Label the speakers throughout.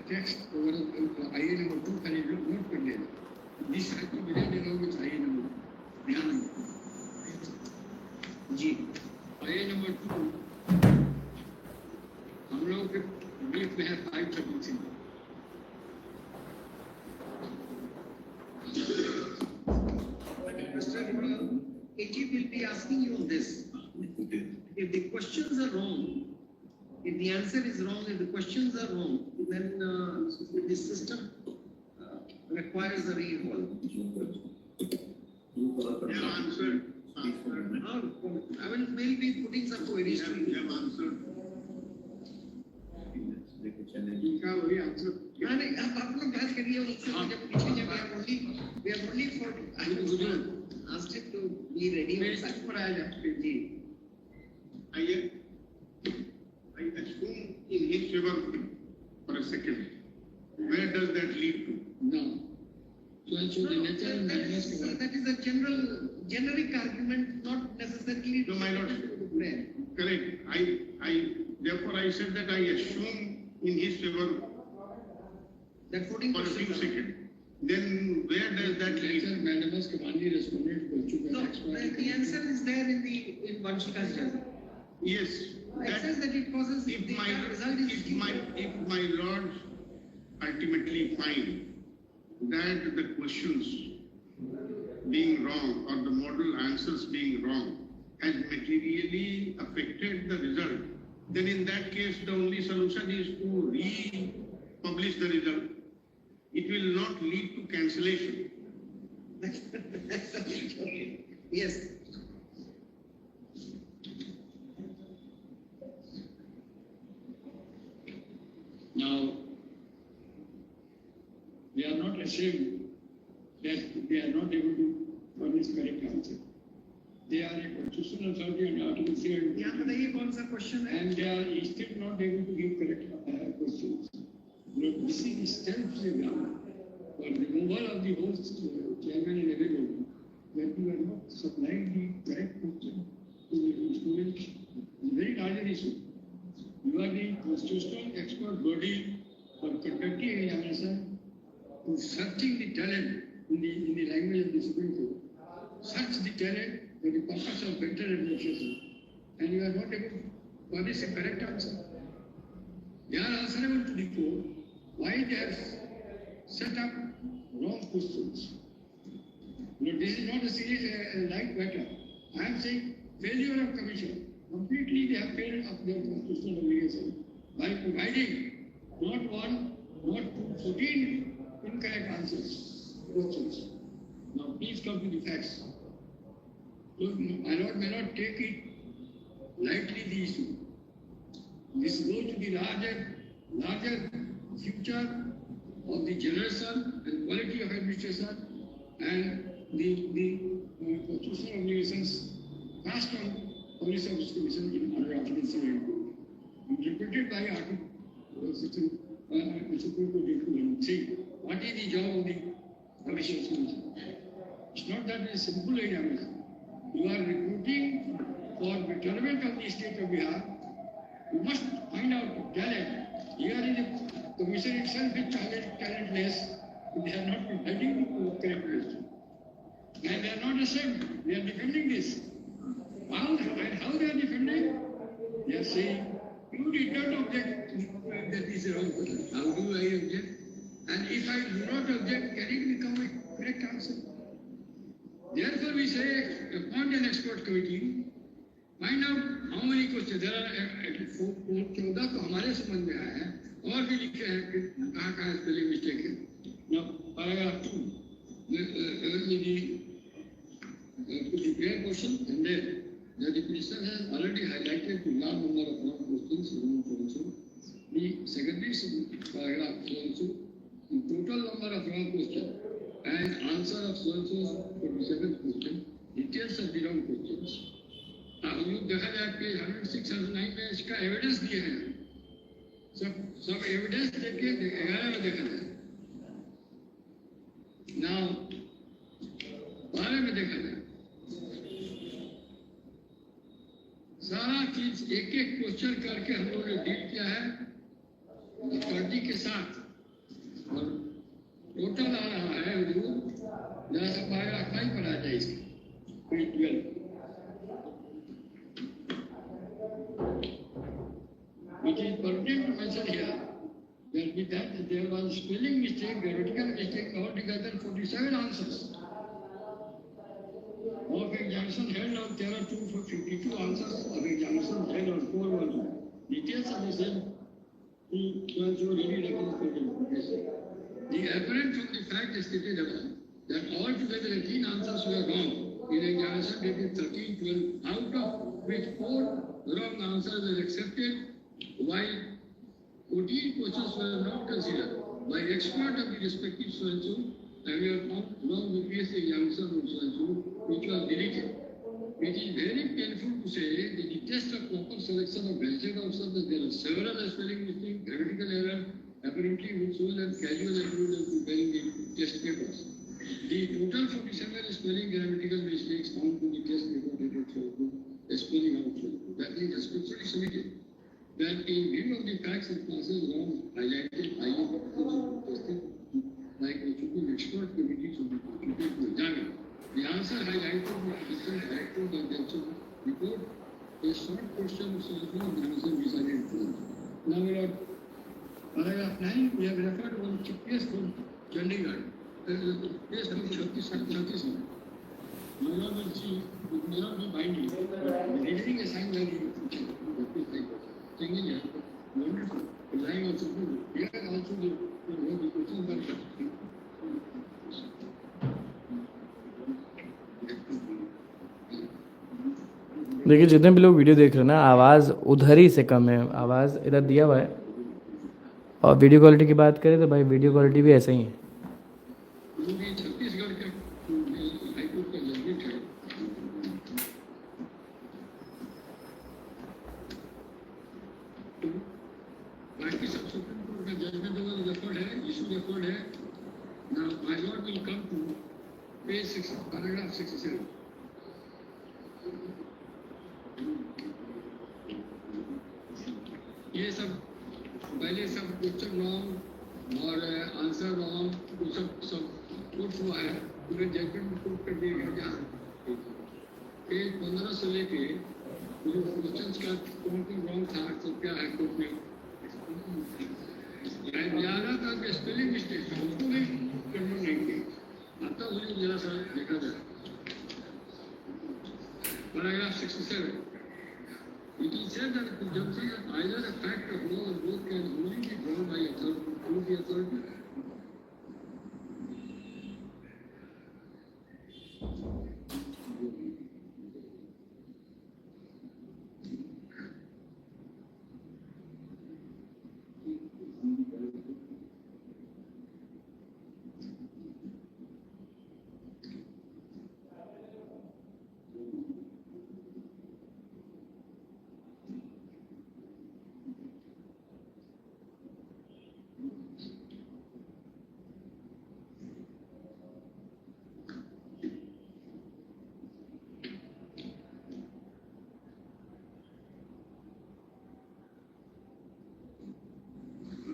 Speaker 1: text over IA number 2 खाली note कर लेना. This has to be read along with IA number 2. ध्यान रखो. जी. IA number 2 हम लोग के brief में है 533. AG will be asking you this. If the questions are wrong, if the answer is wrong, if the questions are wrong, then this system requires a rehaul.
Speaker 2: Yeah, answered.
Speaker 1: I will be putting some queries to you.
Speaker 2: Yeah, answered.
Speaker 1: इनका वही answer. नहीं आप लोग बात करिए उससे जब पीछे जब we have only for asked him to be ready on time. पर आया जाते जी.
Speaker 2: I assume in his favor for a second. Where does that lead to?
Speaker 1: No. So the nature and that is a generic argument, not necessarily.
Speaker 2: No, my lord. Correct. Therefore I said that I assume in his favor
Speaker 1: that
Speaker 2: for a few seconds. Then where does that lead?
Speaker 1: Madam has commanded responded to
Speaker 3: No, the answer is there in Vanshika's result.
Speaker 2: Yes.
Speaker 3: It says that it causes
Speaker 2: If my lords ultimately find that the questions being wrong or the model answers being wrong has materially affected the result, then in that case the only solution is to republish the result. It will not lead to cancellation.
Speaker 3: Yes.
Speaker 1: Now, they are not ashamed that they are not able to furnish correct answer. They are a constitutional authority and Article 3.
Speaker 3: Yeah, बताइए कौन सा question है?
Speaker 1: And they are still not able to give correct questions. This is self-exam for removal of the host chairman and everybody that you are not supplying the correct question to the students. It's a very larger issue. You are the constitutional expert body for conducting examination to searching the talent in the language of the Supreme Court. Search the talent for the purpose of better administration, and you are not able to furnish a correct answer. They are answerable to the court why they have set up wrong questions. No, this is not a serious light matter. I am saying failure of commission. Completely they have failed of their constitutional obligation by providing not one, not two, 14 incorrect answers, questions. Now please come to the facts. So, my lord may not take it lightly the issue. This goes to the larger future of the generation and quality of administration and the constitutional obligations passed on Police Service Commission under Article 7. Interpreted by Article Supreme Court in 3. What is the job of the Commission? It's not that it's a simple examination. You are recruiting for betterment of the state of Bihar. You must find out talent. Here in the Commission itself is talentless. They are not providing the correct question. And they are not ashamed. They are defending this. How they are defending? They are saying, you did not object that is a wrong question. How do I object? And if I do not object, can it become a correct answer? Therefore we say, appoint an expert committee, find out how many questions. There are 14 तो हमारे समझ में आया है और भी लिखे हैं कि कहाँ spelling mistake है. Now paragraph 2, the prayer question, and then the petitioner has already highlighted the large number of wrong questions, also. The secondary paragraph also, the total number of wrong questions and answer of so-and-so 47th question, details of the wrong questions. हम लोग देखा जाए कि 106 और 9 में इसका evidence दिए हैं. सब एविडेंस देके 11 में देखा जाए. Now 12 में देखा जाए. सारा चीज एक क्वेश्चन करके हम लोगों ने डील किया है अथॉरिटी के साथ. और टोटल आ रहा है जो जरा सा पैराग्राफ 5 पर आ जाए इसका page 12 which is pertinent to mention here that there was spelling mistake, grammatical mistake, altogether 47 answers. Of examination held on there are 252 answers of examination held on 412. Details are the same. The apparent from the fact stated above that altogether 18 answers were wrong in examination dated 13/12, out of which 4 wrong answers were accepted, while 14 questions were not considered by expert of the respective so-and-so, and we have found wrong with the examination of so-and-so, which was deleted. It is very painful to say that the test of proper selection of graduate officers that there are several spelling mistakes, grammatical errors, apparently with sole and casual approval of preparing the test papers. The total 47 spelling grammatical mistakes found in the test paper dated spelling out. That is especially submitted. That in view of the facts and causes wrong highlighted, tested, like the Supreme Expert Committee should be constituted to examine. The answer highlighted by the different directors and themselves report a short question of solution of the answer decided to. Now, paragraph 9, we have referred one case called Chandigarh. Case called Chhattisgarh. My Lord will see, it may not be binding. Reading a sign language. Chandigarh, wonderful. Relying also good. Here also the questions are
Speaker 4: देखिए जितने भी लोग video देख रहे हैं ना, आवाज़ उधर ही से कम है, आवाज़ इधर दिया हुआ है। और वीडियो क्वालिटी की बात करें तो भाई वीडियो क्वालिटी भी ऐसा ही है।
Speaker 1: छत्तीसगढ़ के हाईकोर्ट का जजमेंट है, बाकी सब सुप्रीम कोर्ट का जजमेंट रिकॉर्ड है, इशू रिकॉर्ड है। Now my lord will come to page 6 paragraph 67। ये सब पहले सब क्वेश्चन रॉन्ग और आंसर रॉन्ग वो सब कोर्ट हुआ है, पूरे जजमेंट में कोर्ट कर दिया गया। जहाँ पेज 15 से लेके जो क्वेश्चन का काउंटिंग रॉन्ग था तो क्या है कोर्ट में ज्यादा था कि स्पेलिंग मिस्टेक था, उसको भी कंट्रोल नहीं किया। अब तक मुझे जरा सा देखा जाए paragraph 67। It is said that the presumption that either a fact of law or both can only be drawn by the authority.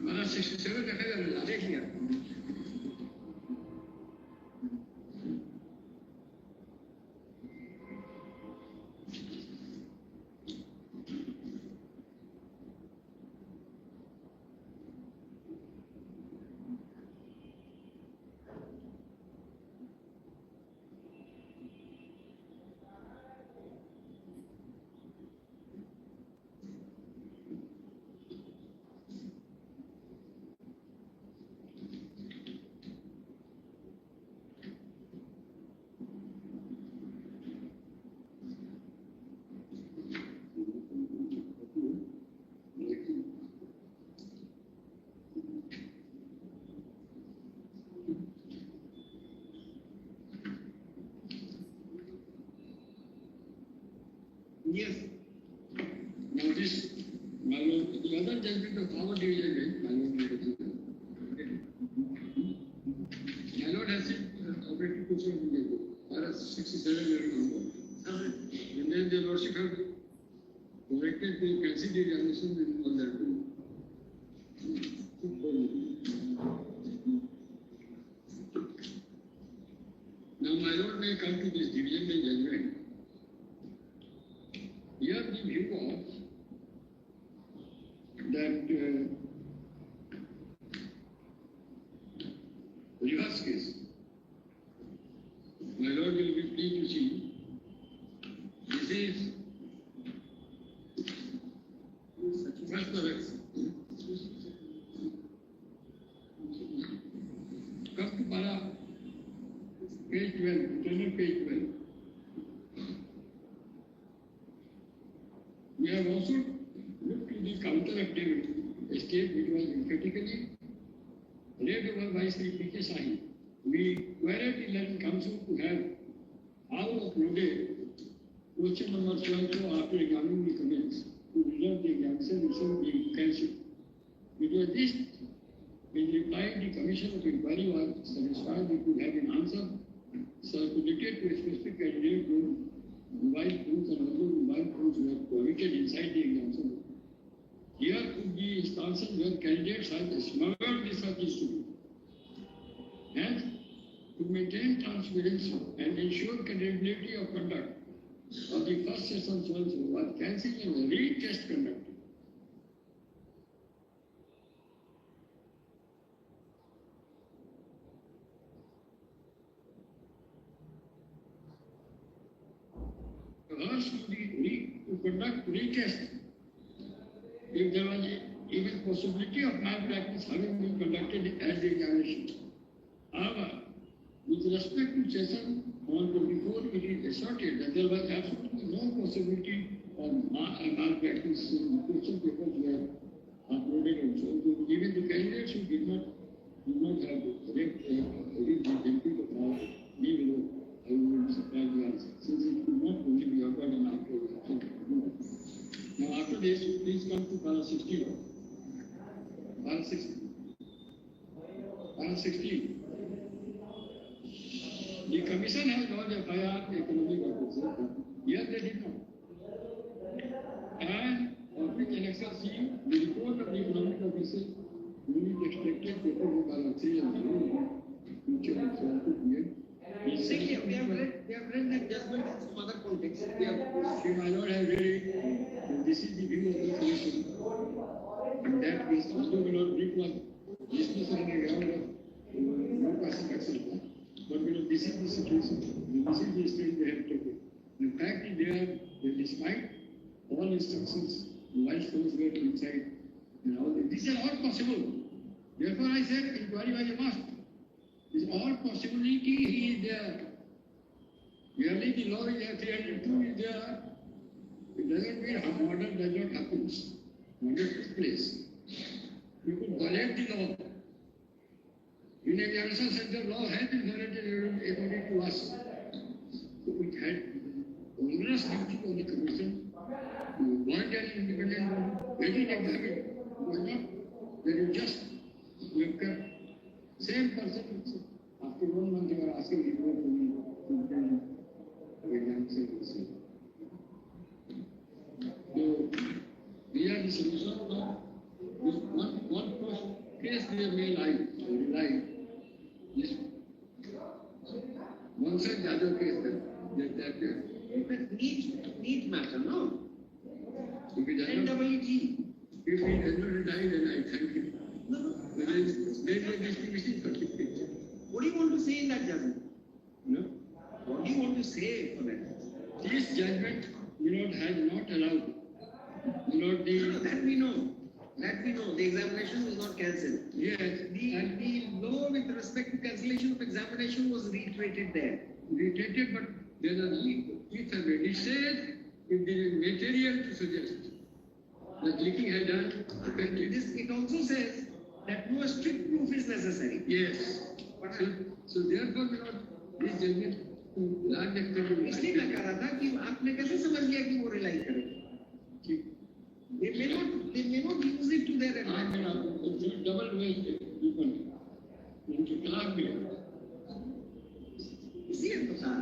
Speaker 1: Para 67 देखा जाए देख लिया। Yes. Now this, my lord, the other judgment of power division is, my lord has said, operating question of the para 67 years ago. And then the lordship have corrected the fancy examination and all that. we come to this division by judgment, here the view was that reverse case. My Lord will be pleased to see this is first of it. Come to para page 12, internal page 12. We have also looked to the counter affidavit, a state which was emphatically read over by Sri P.K. Sahi. We queried the Land Council to have all uploaded question number 12 after examining the comments to reserve the examination issue being cancelled. It was this, in reply, the Commission of Inquiry was satisfied we could have an answer circulated to a specific candidate who mobile phones and other mobile phones were prohibited inside the examination. Here could be instances where candidates have smuggled the such instrument. Hence, to maintain transparency and ensure credibility of conduct of the first session also was cancelled and a retest conducted. Urged to conduct retest if there was even possibility of malpractice having been conducted at the examination. However, with respect to session on 24, it is asserted that there was absolutely no possibility of malpractice in question papers were uploaded also. So even the candidates who did not have read the benefit of all, we will I will supply the answer, since it could not only be occurred and after. Now after this, please come to para 16. Para 16. Para 16. The Commission has lodged FIR economic officer. Yes, they did not. And public election scheme, the report of the economic officer, unit extracted paper of Galaxy and future example here.
Speaker 3: See, we have read that judgment in some other context. We have,
Speaker 1: My Lord has read it. This is the view of the Commission. And that is also will not brief one discussion on the ground of no passing action. But this is the situation. This is the state they have taken. The fact is despite all instructions, mobile phones were inside and all this. These are all possible. Therefore I said inquiry was a must. This all possibility is there. Merely the law is there, 302 is there. It doesn't mean murder does not happen. Murder took place. You could violate the law. In examination center, law has been violated according to us. So it had onerous duty on the Commission to appoint an independent body, let it examine. Why not? That is just, we have kept same person. After 1 month, you are asking me to examine. So, these are the solutions of this one first case they may lie. This one such other case that
Speaker 3: neat matter, no?
Speaker 1: if he does not,
Speaker 3: NWG.
Speaker 1: if he does not die, then I thank him.
Speaker 3: No.
Speaker 1: But there is no distinguishing certificate.
Speaker 3: What do you want to say in that judgment?
Speaker 1: No?
Speaker 3: What do you want to say for that?
Speaker 1: This judgment, has not allowed.
Speaker 3: No, that we know. That we know. The examination was not cancelled.
Speaker 1: Yes,
Speaker 3: The law with respect to cancellation of examination was reiterated there.
Speaker 1: reiterated, but there are leaks have been. It says if there is material to suggest that leaking had done offended.
Speaker 3: It also says that no strict proof is necessary.
Speaker 1: Yes. So therefore, this judgment to large extent.
Speaker 3: इसलिए मैं कह रहा था कि आपने कैसे समझ लिया कि वो रिलाई करेंगे? They may not use it to their advantage.
Speaker 1: Double way people into class below.
Speaker 3: इसलिए तो कहा.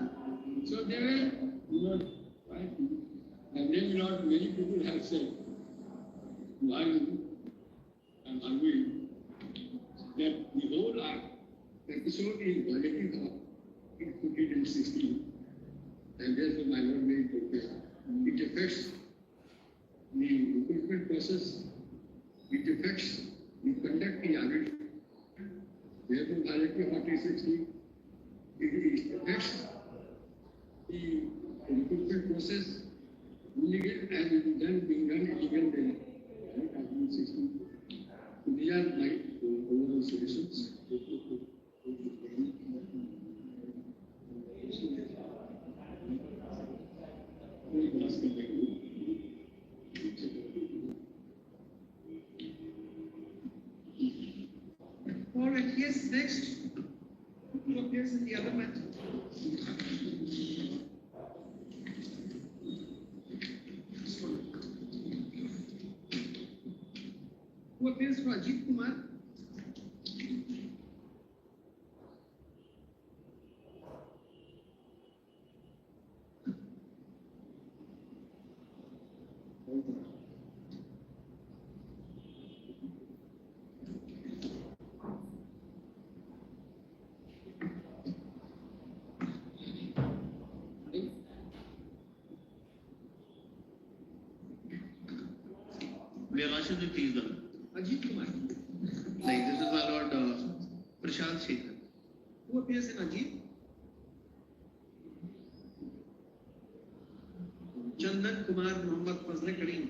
Speaker 1: So they will right? And then many people have said, why I'm arguing that the whole episode is violating law. 14 and 16. And therefore, my Lord may prepare. It affects the recruitment process. It affects the conduct in audit. Therefore, Directive 4060. It affects the recruitment process, illegal and then being done illegal there. 4060. These are my overall solutions.
Speaker 3: All right, yes, next. Who appears in the other matter? Who appears for Ajit Kumar?
Speaker 5: We are watching the please them.
Speaker 3: Ajit Kumar.
Speaker 5: Like this is my lord Prashant Shekhar.
Speaker 3: Who appears in Ajit? Chandan Kumar Mohammad Fazle Kareem.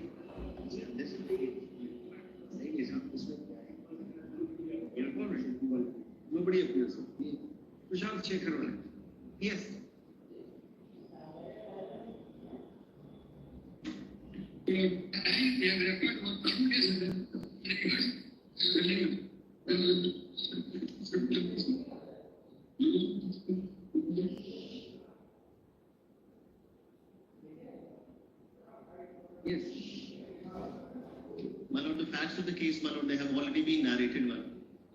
Speaker 3: Nobody appears. Prashant Shekhar. Yes.
Speaker 1: We have referred on
Speaker 3: Yes.
Speaker 5: My lord, the facts of the case, my lord, they have already been narrated, my lord.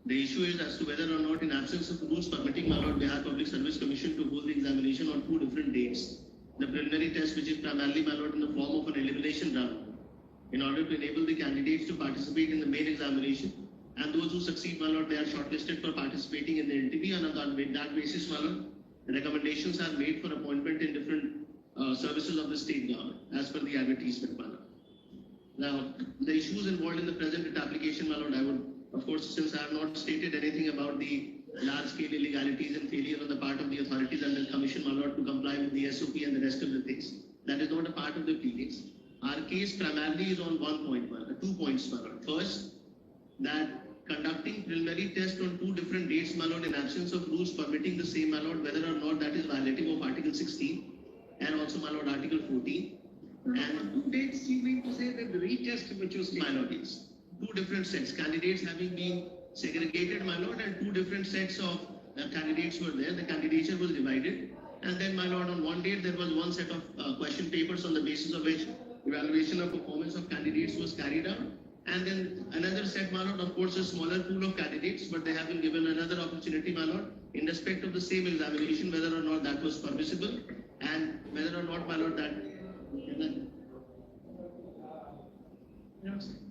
Speaker 5: The issue is as to whether or not, in absence of rules permitting, my lord, Bihar Public Service Commission to hold the examination on 2 different dates. The preliminary test, which is primarily, my lord, in the form of an elimination round, in order to enable the candidates to participate in the main examination, and those who succeed, my lord, they are shortlisted for participating in the interview, and on that basis, my lord, recommendations are made for appointment in different services of the state government, as per the advertisement, my lord. Now, the issues involved in the present writ application, my lord, I would, of course, since I have not stated anything about the large-scale illegalities and failure on the part of the authorities and the commission, my lord, to comply with the SOP and the rest of the things, that is not a part of the pleadings. Our case primarily is on 1 point, my lord, 2 points, my lord. First, that conducting preliminary test on 2 different dates, my lord, in absence of rules permitting the same, my lord, whether or not that is violative of Article 16 and also, my lord, Article 14. And
Speaker 3: 2 dates, you mean to say that the retest which was taken?
Speaker 5: minorities. 2 different sets, candidates having been segregated, my lord, and 2 different sets of candidates were there. The candidature was divided. And then, my lord, on 1 date, there was 1 set of question papers on the basis of which evaluation of performance of candidates was carried out. And then another set, my lord, of course, a smaller pool of candidates, but they have been given another opportunity, my lord, in respect of the same examination, whether or not that was permissible, and whether or not, my lord, that.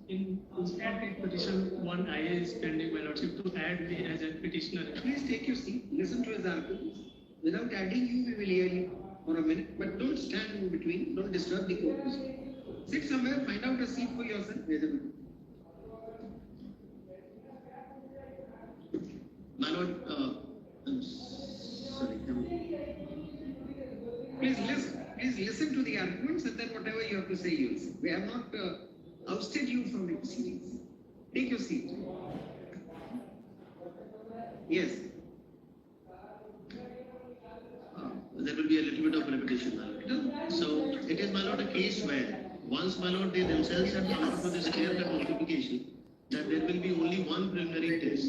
Speaker 6: In stat petition, 1 IA is pending, my lordship, to add me as a petitioner.
Speaker 3: Please take your seat, listen to his arguments. Without adding you, we will hear you for a minute, but don't stand in between, don't disturb the court. Sit somewhere, find out a seat for yourself.
Speaker 5: My lord, I'm sorry.
Speaker 3: Please listen to the arguments, and then whatever you have to say, you'll say. We have not ousted you from the proceedings. Take your seat. Yes.
Speaker 5: There will be a little bit of repetition, my lord. So it is, my lord, a case where once, my lord, they themselves have come out with this clear-cut notification that there will be only 1 preliminary test.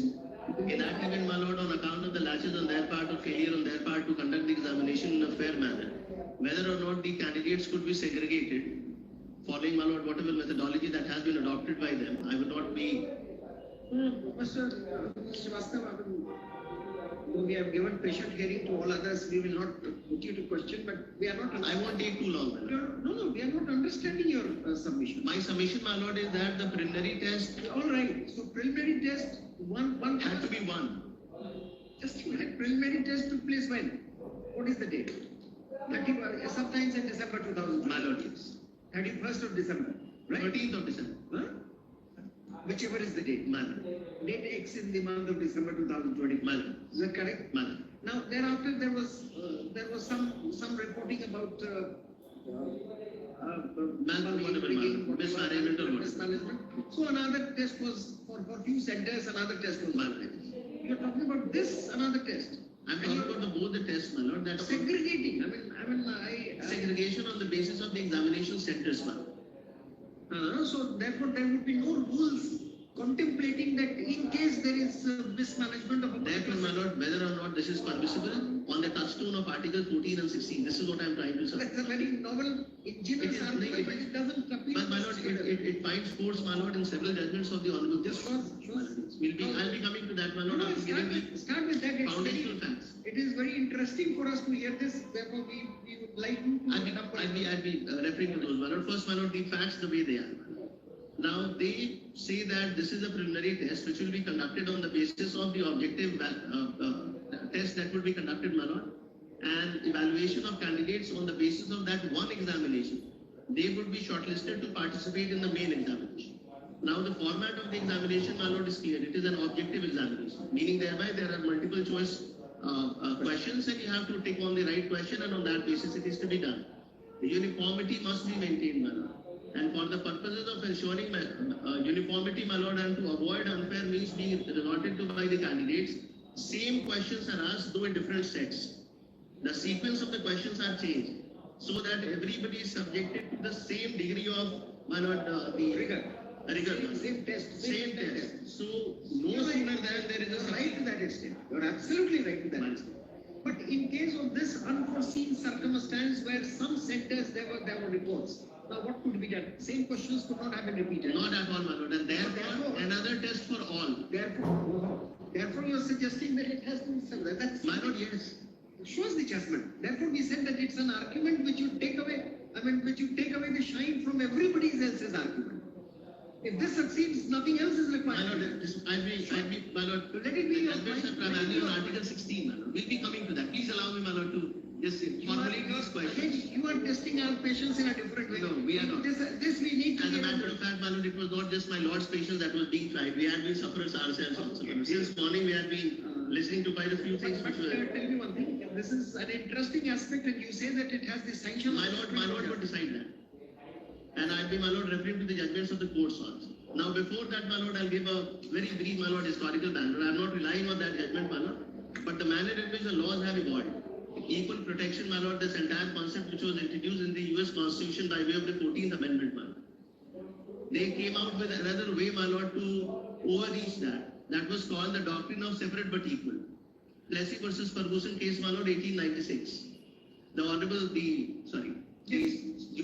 Speaker 5: In that event, my lord, on account of the latches on their part or failure on their part to conduct the examination in a fair manner, whether or not the candidates could be segregated, following, my lord, whatever methodology that has been adopted by them, I would not be.
Speaker 3: Mr. Srivastava, we have given patient hearing to all others. We will not put you to question, but we are not.
Speaker 5: I won't take too long, my lord.
Speaker 3: No, we are not understanding your submission.
Speaker 5: My submission, my lord, is that the preliminary test
Speaker 3: All right. So preliminary test, one
Speaker 5: had to be 1.
Speaker 3: Just a minute. Preliminary test took place when? What is the date? 30, sometimes in December 2000.
Speaker 5: My lord, yes.
Speaker 3: 31st of December, right?
Speaker 5: 13th of December.
Speaker 3: Huh? Whichever is the date.
Speaker 5: My lord.
Speaker 3: Date X in the month of December 2020.
Speaker 5: My lord.
Speaker 3: Is that correct?
Speaker 5: My lord.
Speaker 3: Now, thereafter, there was some reporting about
Speaker 5: Mismanagement or whatever.
Speaker 3: mismanagement. So another test was for few centers. Another test was done. You're talking about this another test.
Speaker 5: I'm talking about both the tests, my lord. That
Speaker 3: Segregating. I
Speaker 5: segregation on the basis of the examination centers, my lord.
Speaker 3: So therefore, there would be no rules contemplating that in case there is mismanagement of a
Speaker 5: Therefore, my lord, whether or not this is permissible on the touchstone of Article 14 and 16, this is what I'm trying to say.
Speaker 3: That's a very novel ingenious argument, but it doesn't appeal.
Speaker 5: But my lord, it finds force, my lord, in several judgments of the honorable court.
Speaker 3: Sure.
Speaker 5: I'll be coming to that, my lord, after giving the
Speaker 3: Start with that.
Speaker 5: foundational facts.
Speaker 3: It is very interesting for us to hear this. Therefore, we would like you to.
Speaker 5: I'll be referring to those, my lord. First, my lord, the facts the way they are. Now, they say that this is a preliminary test which will be conducted on the basis of the objective test that will be conducted, my lord, and evaluation of candidates on the basis of that one examination. They would be shortlisted to participate in the main examination. Now, the format of the examination, my lord, is clear. It is an objective examination, meaning thereby there are multiple choice questions and you have to take on the right question, and on that basis it is to be done. The uniformity must be maintained, my lord. And for the purposes of ensuring uniformity, my lord, and to avoid unfair means being resorted to by the candidates, same questions are asked though in different sets. The sequence of the questions are changed so that everybody is subjected to the same degree of, my lord, the rigor.
Speaker 3: Same test.
Speaker 5: Same test. So no sooner than there is a
Speaker 3: right to that extent. You're absolutely right to that extent. But in case of this unforeseen circumstance where some centers there were reports. Now what could be done? Same questions could not have been repeated.
Speaker 5: Not at all, my lord. And therefore, another test for all.
Speaker 3: Therefore, you're suggesting that it has to be similar. That's
Speaker 5: My lord, yes.
Speaker 3: shows the judgment. Therefore, we said that it's an argument which you take away. Which you take away the shine from everybody else's argument. If this succeeds, nothing else is required.
Speaker 5: My lord, my lord.
Speaker 3: Let it be your
Speaker 5: Judgments are primarily on Article 16, my lord. We'll be coming to that. Please allow me, my lord, to just formulate these questions.
Speaker 3: You are testing our patience in a different way.
Speaker 5: No, we are not.
Speaker 3: This we need to
Speaker 5: As a
Speaker 3: be able
Speaker 5: matter
Speaker 3: to-
Speaker 5: of fact, my lord, it was not just my lord's patience that was being tried. We had been sufferers ourselves also. Since morning, we had been listening to quite a few things
Speaker 3: But
Speaker 5: which were.
Speaker 3: tell me one thing. This is an interesting aspect, and you say that it has the sanction.
Speaker 5: My lord would decide that. And I'll be, my lord, referring to the judgments of the courts also. Now, before that, my lord, I'll give a very brief, my lord, historical background. I'm not relying on that judgment, my lord, but the manner in which the laws have evolved. Equal protection, my lord, this entire concept which was introduced in the US Constitution by way of the 14th Amendment, my lord. They came out with another way, my lord, to overreach that. That was called the doctrine of separate but equal. Plessy versus Ferguson case, my lord, 1896. The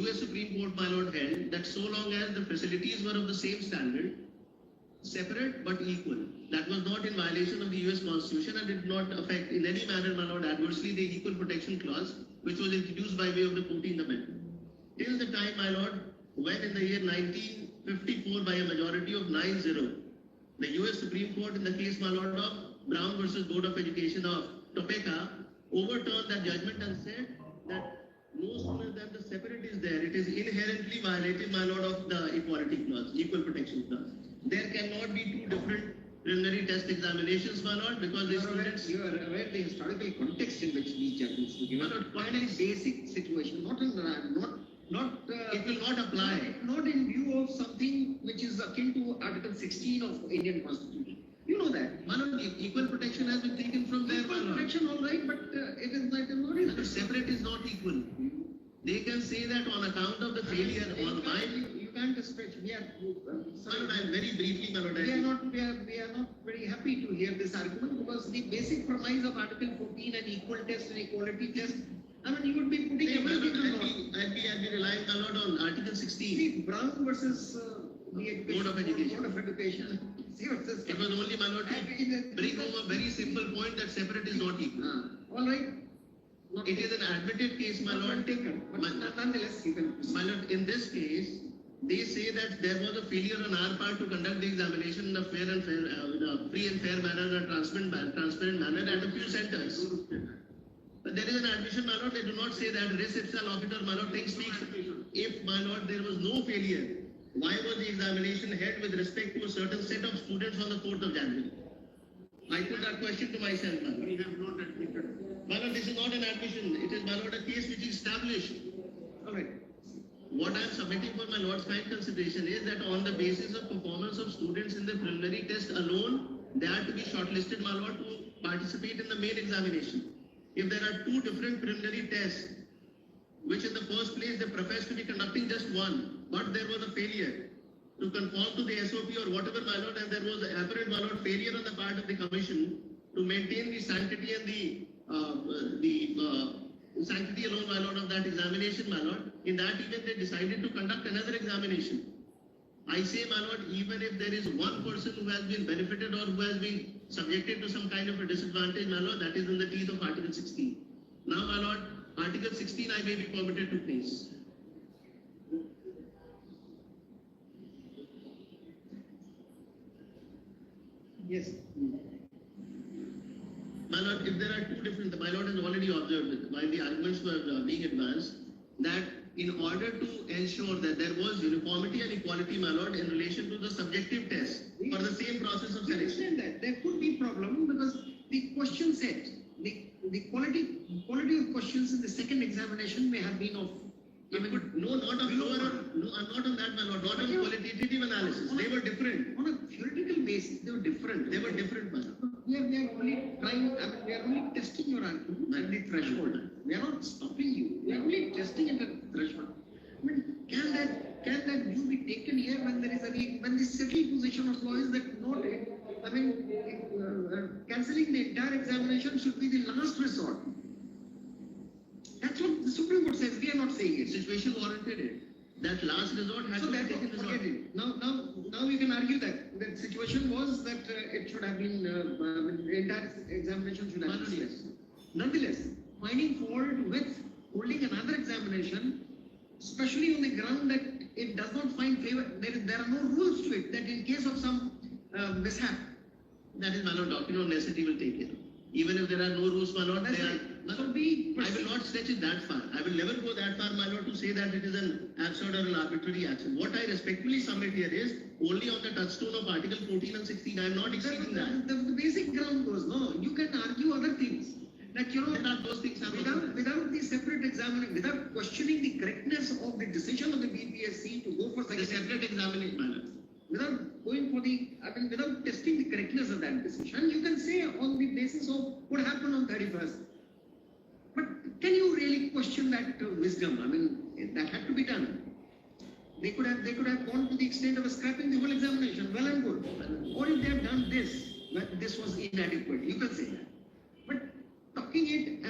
Speaker 5: US Supreme Court, my lord, held that so long as the facilities were of the same standard, separate but equal, that was not in violation of the US Constitution and did not affect in any manner, my lord, adversely the Equal Protection Clause, which was introduced by way of the 14th Amendment. Till the time, my lord, when in the year 1954 by a majority of 9-0, the US Supreme Court in the case, my lord, of Brown versus Board of Education of Topeka overturned that judgment and said that no sooner than the separate is there, it is inherently violating, my lord, of the Equality Clause, Equal Protection Clause. There cannot be two different preliminary test examinations, my lord, because the students.
Speaker 3: You are aware the historical context in which these judgments were given. Quite a basic situation, not.
Speaker 5: It will not apply.
Speaker 3: Not in view of something which is akin to Article 16 of Indian Constitution. You know that.
Speaker 5: My lord, equal protection has been taken from there, my
Speaker 3: Equal
Speaker 5: lord.
Speaker 3: protection, all right, but it is not.
Speaker 5: The separate is not equal. They can say that on account of the failure on mine.
Speaker 3: You can't stretch. We are.
Speaker 5: My lord, I very briefly, my lord.
Speaker 3: We are not very happy to hear this argument because the basic premise of Article 14 and equal test and equality test. You would be putting everything to naught.
Speaker 5: I'd be relying, my lord, on Article 16.
Speaker 3: See, Brown versus the
Speaker 5: Board of Education.
Speaker 3: Board of Education. See what's this?
Speaker 5: It was only, my lord, to bring home a very simple point that separate is not equal.
Speaker 3: All right.
Speaker 5: It is an admitted case, my lord.
Speaker 3: Taken, but nonetheless, you can.
Speaker 5: My lord, in this case, they say that there was a failure on our part to conduct the examination in a free and fair manner and a transparent manner at a few centers. But there is an admission, my lord, they do not say that res ipsa loquitur, my lord, things speaks. If, my lord, there was no failure, why was the examination held with respect to a certain set of students on the 4th of January? I put that question to myself, my lord.
Speaker 2: We have not admitted.
Speaker 5: My lord, this is not an admission. It is, my lord, a case which is established.
Speaker 3: All right.
Speaker 5: What I am submitting for my lord's kind consideration is that on the basis of performance of students in the preliminary test alone, they are to be shortlisted, my lord, to participate in the main examination. If there are two different preliminary tests, which in the first place they profess to be conducting just one, but there was a failure to conform to the SOP or whatever, my lord, and there was an apparent, my lord, failure on the part of the commission to maintain the sanctity and the sanctity alone, my lord, of that examination, my lord. In that event, they decided to conduct another examination. I say, my lord, even if there is one person who has been benefited or who has been subjected to some kind of a disadvantage, my lord, that is in the teeth of Article 16. Now, my lord, Article 16 I may be permitted to place.
Speaker 3: Yes.
Speaker 5: My lord, if there are two different, my lord has already observed it while the arguments were being advanced, that in order to ensure that there was uniformity and equality, my lord, in relation to the subjective test for the same process of
Speaker 3: We
Speaker 5: selection.
Speaker 3: understand that there could be problem because the question set, the quality of questions in the second examination may have been of.
Speaker 5: No, not of lower, no, not on that, my lord, not on qualitative analysis. They were different.
Speaker 3: On a theoretical basis, they were different.
Speaker 5: They were different, my lord.
Speaker 3: We are only trying, we are only testing your argument at the threshold. We are not stopping you. We are only testing at the threshold. I mean, can that view be taken here when there is when the settled position of law is that not, cancelling the entire examination should be the last resort. That's what the Supreme Court says. We are not saying it.
Speaker 5: Situation warranted it. That last resort had
Speaker 3: So
Speaker 5: to be
Speaker 3: that
Speaker 5: taken as
Speaker 3: forget
Speaker 5: well.
Speaker 3: it. Now you can argue that the situation was that it should have been the entire examination should have been.
Speaker 5: Yes.
Speaker 3: Nonetheless, finding fault with holding another examination, especially on the ground that it does not find favor, there are no rules to it. That in case of some mishap,
Speaker 5: That is, my lord, doctrine of necessity will take it. Even if there are no rules, my lord,
Speaker 3: that's
Speaker 5: they are.
Speaker 3: right.
Speaker 5: My
Speaker 3: So
Speaker 5: lord,
Speaker 3: we
Speaker 5: I will not stretch it that far. I will never go that far, my lord, to say that it is an absurd or an arbitrary action. What I respectfully submit here is only on the touchstone of Article 14 and 16. I am not exceeding that.
Speaker 3: The basic ground goes, no, you can argue other things. That
Speaker 5: There are those things I'm not-
Speaker 3: without the separate examination, without questioning the correctness of the decision of the BPSC to go for
Speaker 5: The
Speaker 3: second,
Speaker 5: separate examination, my lord.
Speaker 3: without going for without testing the correctness of that decision, you can say on the basis of what happened on 31st. But can you really question that wisdom? I mean, that had to be done. They could have gone to the extent of scrapping the whole examination. Well and good. Or if they have done this, that this was inadequate, you can say that. But talking it,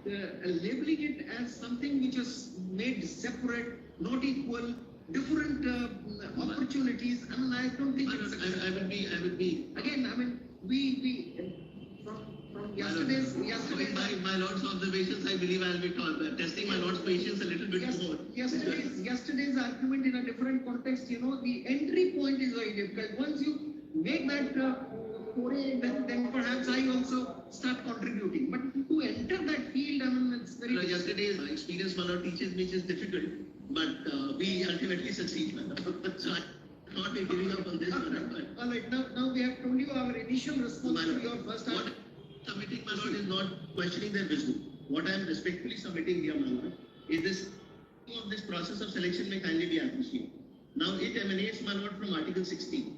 Speaker 3: labeling it as something which is made separate, not equal, different opportunities. I mean, I don't think
Speaker 5: My
Speaker 3: it's
Speaker 5: lord, I will be.
Speaker 3: again. I mean, we from yesterday's.
Speaker 5: My lord's observations, I believe I will be testing my lord's patience a little bit more.
Speaker 3: Yesterday's argument in a different context, the entry point is very difficult. Once you make that foray, then perhaps I also start contributing. But to enter that field, I mean, it's very difficult.
Speaker 5: Yesterday's experience, my lord, teaches me it is difficult, but we ultimately succeed, my lord. So I not be giving up on this, my lord.
Speaker 3: All right, now we have told you our initial response to your first
Speaker 5: What
Speaker 3: argument.
Speaker 5: submitting, my lord, is not questioning their wisdom. What I am respectfully submitting here, my lord, is this process of selection may kindly be appreciated. Now it emanates, my lord, from Article 16.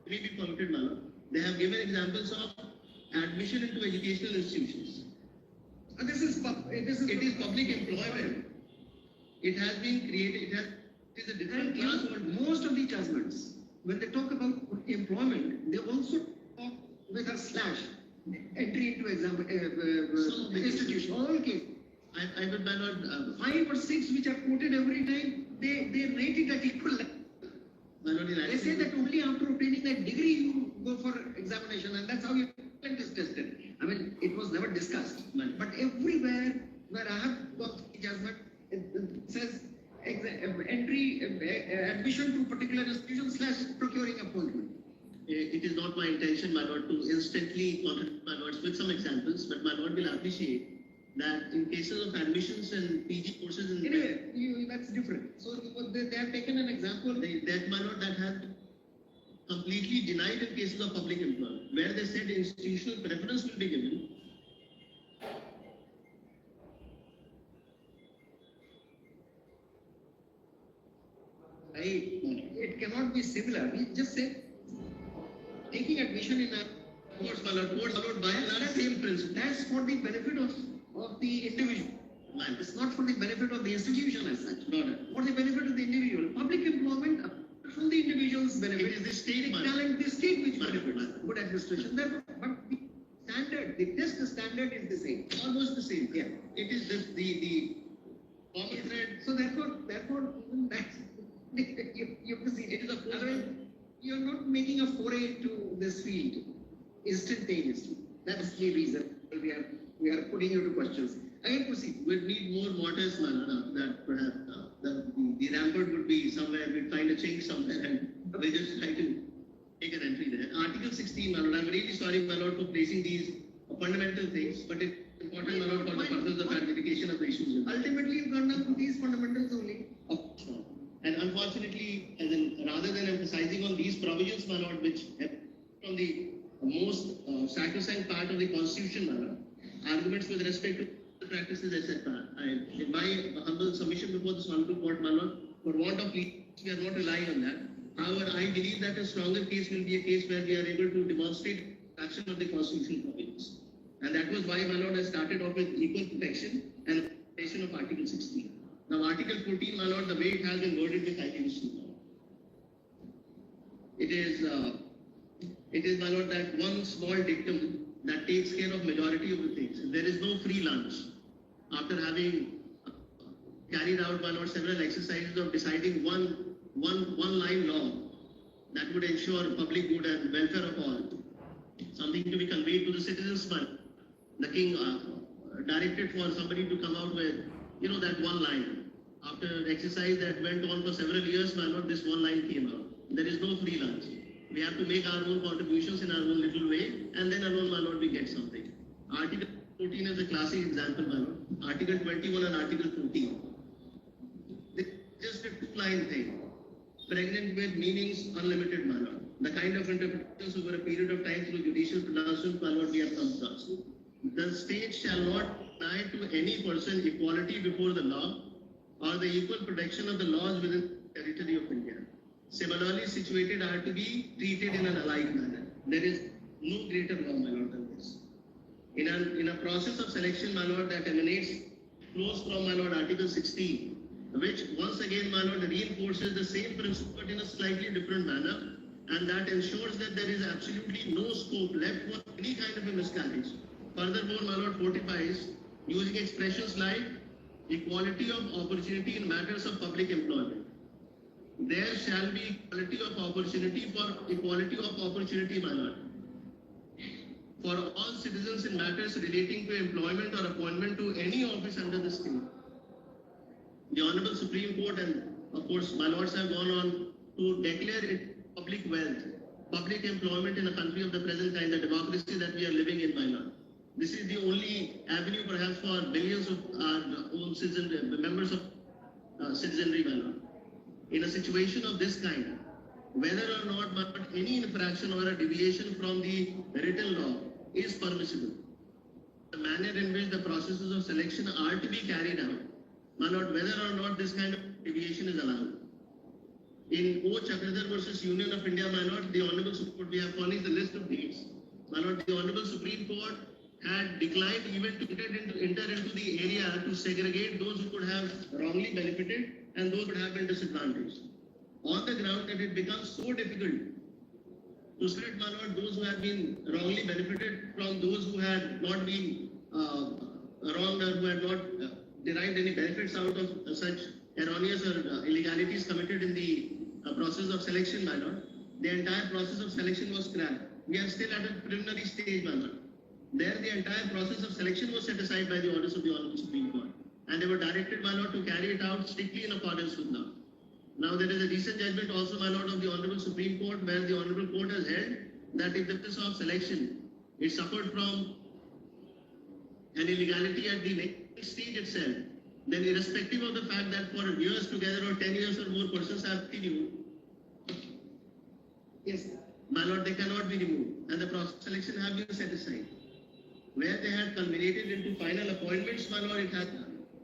Speaker 5: It may be permitted, my lord. They have given examples of admission into educational institutions.
Speaker 3: This is
Speaker 5: It is public employment. It has been created. It is a different
Speaker 3: and
Speaker 5: class.
Speaker 3: most of the judgments, when they talk about employment, they also talk with a slash entry into
Speaker 5: Some of the
Speaker 3: institution. All cases.
Speaker 5: I would, my lord,
Speaker 3: 5 or 6 which are quoted every time, they rate it at equal level.
Speaker 5: my lord, in
Speaker 3: They say that only after obtaining that degree you go for examination, and that's how your talent is tested. I mean, it was never discussed.
Speaker 5: Right.
Speaker 3: But everywhere where I have got the judgment, it says admission to particular institution / procuring appointment.
Speaker 5: It is not my intention, my lord, to instantly contradict my lords with some examples, but my lord will appreciate that in cases of admissions and PG courses in
Speaker 3: Anyway, that's different. So they have taken an example.
Speaker 5: that my lord, that has completely denied in cases of public employment, where they said institutional preference will be given.
Speaker 3: It cannot be similar. We just said taking admission in a
Speaker 5: Course, my lord, course followed by that same principle.
Speaker 3: that's for the benefit of the individual. It's not for the benefit of the institution as such.
Speaker 5: Not
Speaker 3: For the benefit of the individual. Public employment from the individual's benefit.
Speaker 5: It is the state money.
Speaker 3: talent, the state which
Speaker 5: Money.
Speaker 3: benefits. Good administration. Therefore, but the standard, the test standard is the same.
Speaker 5: Almost the same.
Speaker 3: Yeah.
Speaker 5: It is this, the common thread.
Speaker 3: So therefore, even that you have to see.
Speaker 5: It is a
Speaker 3: Otherwise, you're not making a foray into this field instantaneously. That's the reason we are putting you to questions. Again, proceed.
Speaker 5: We'd need more modest manner that perhaps the rampart would be somewhere, we'd find a chink somewhere and we just try to take an entry there. Article 16, my lord, I'm really sorry, my lord, for placing these fundamental things, but it's important, my lord, for the purpose of clarification of the issues.
Speaker 3: Ultimately, you've gone down to these fundamentals only.
Speaker 5: Of course not. And unfortunately, as in, rather than emphasizing on these provisions, my lord, which have from the most sacrosanct part of the constitution, my lord, arguments with respect to the practices, etc. In my humble submission before this honorable court, my lord, for want of leave, we are not relying on that. However, I believe that a stronger case will be a case where we are able to demonstrate action of the constitutional provisions. And that was why, my lord, I started off with equal protection and application of Article 16. Now, Article 14, my lord, the way it has been worded with IPC, it is, my lord, that one small dictum that takes care of majority of the things. There is no free lunch. After having carried out, my lord, several exercises of deciding one line law that would ensure public good and welfare of all, something to be conveyed to the citizens, but the king directed for somebody to come out with, that one line. After exercise that went on for several years, my lord, this one line came out. There is no free lunch. We have to make our own contributions in our own little way, and then alone, my lord, we get something. Article 14 is a classic example, my lord. Article 21 and Article 14. It's just a two-line thing, pregnant with meanings unlimited, my lord. The kind of interpretations over a period of time through judicial pronouncements, my lord, we have come across. The state shall not deny to any person equality before the law or the equal protection of the laws within the territory of India. Similarly situated are to be treated in an alike manner. There is no greater law, my lord, than this. In a process of selection, my lord, that flows from, my lord, Article 16, which once again, my lord, reinforces the same principle but in a slightly different manner, and that ensures that there is absolutely no scope left for any kind of a miscarriage. Furthermore, my lord, fortifies using expressions like equality of opportunity in matters of public employment. There shall be equality of opportunity, my lord, for all citizens in matters relating to employment or appointment to any office under the state. The Honorable Supreme Court and, of course, my lords have gone on to declare it public wealth, public employment in a country of the present kind, the democracy that we are living in, my lord. This is the only avenue, perhaps, for billions of our own members of citizenry, my lord. In a situation of this kind, whether or not any infraction or a deviation from the written law is permissible, the manner in which the processes of selection are to be carried out, my lord, whether or not this kind of deviation is allowed. In O. Chakradhar versus Union of India, my lord, the Honorable Supreme Court, we have furnished the list of dates. My lord, the Honorable Supreme Court had declined even to enter into the area to segregate those who could have wrongly benefited and those who would have been disadvantaged. On the ground that it becomes so difficult to split, my lord, those who have been wrongly benefited from those who had not been wronged or who had not derived any benefits out of such erroneous or illegalities committed in the process of selection, my lord. The entire process of selection was scrapped. We are still at a preliminary stage, my lord. There, the entire process of selection was set aside by the orders of the Honorable Supreme Court, and they were directed, my lord, to carry it out strictly in accordance with law. Now, there is a recent judgment also, my lord, of the Honorable Supreme Court, where the Honorable Court has held that if the process of selection is suffered from an illegality at the next stage itself, then irrespective of the fact that for years together or 10 years or more persons have been removed,
Speaker 3: Yes,
Speaker 5: my lord, they cannot be removed and the process selection have been set aside. Where they had culminated into final appointments, my lord,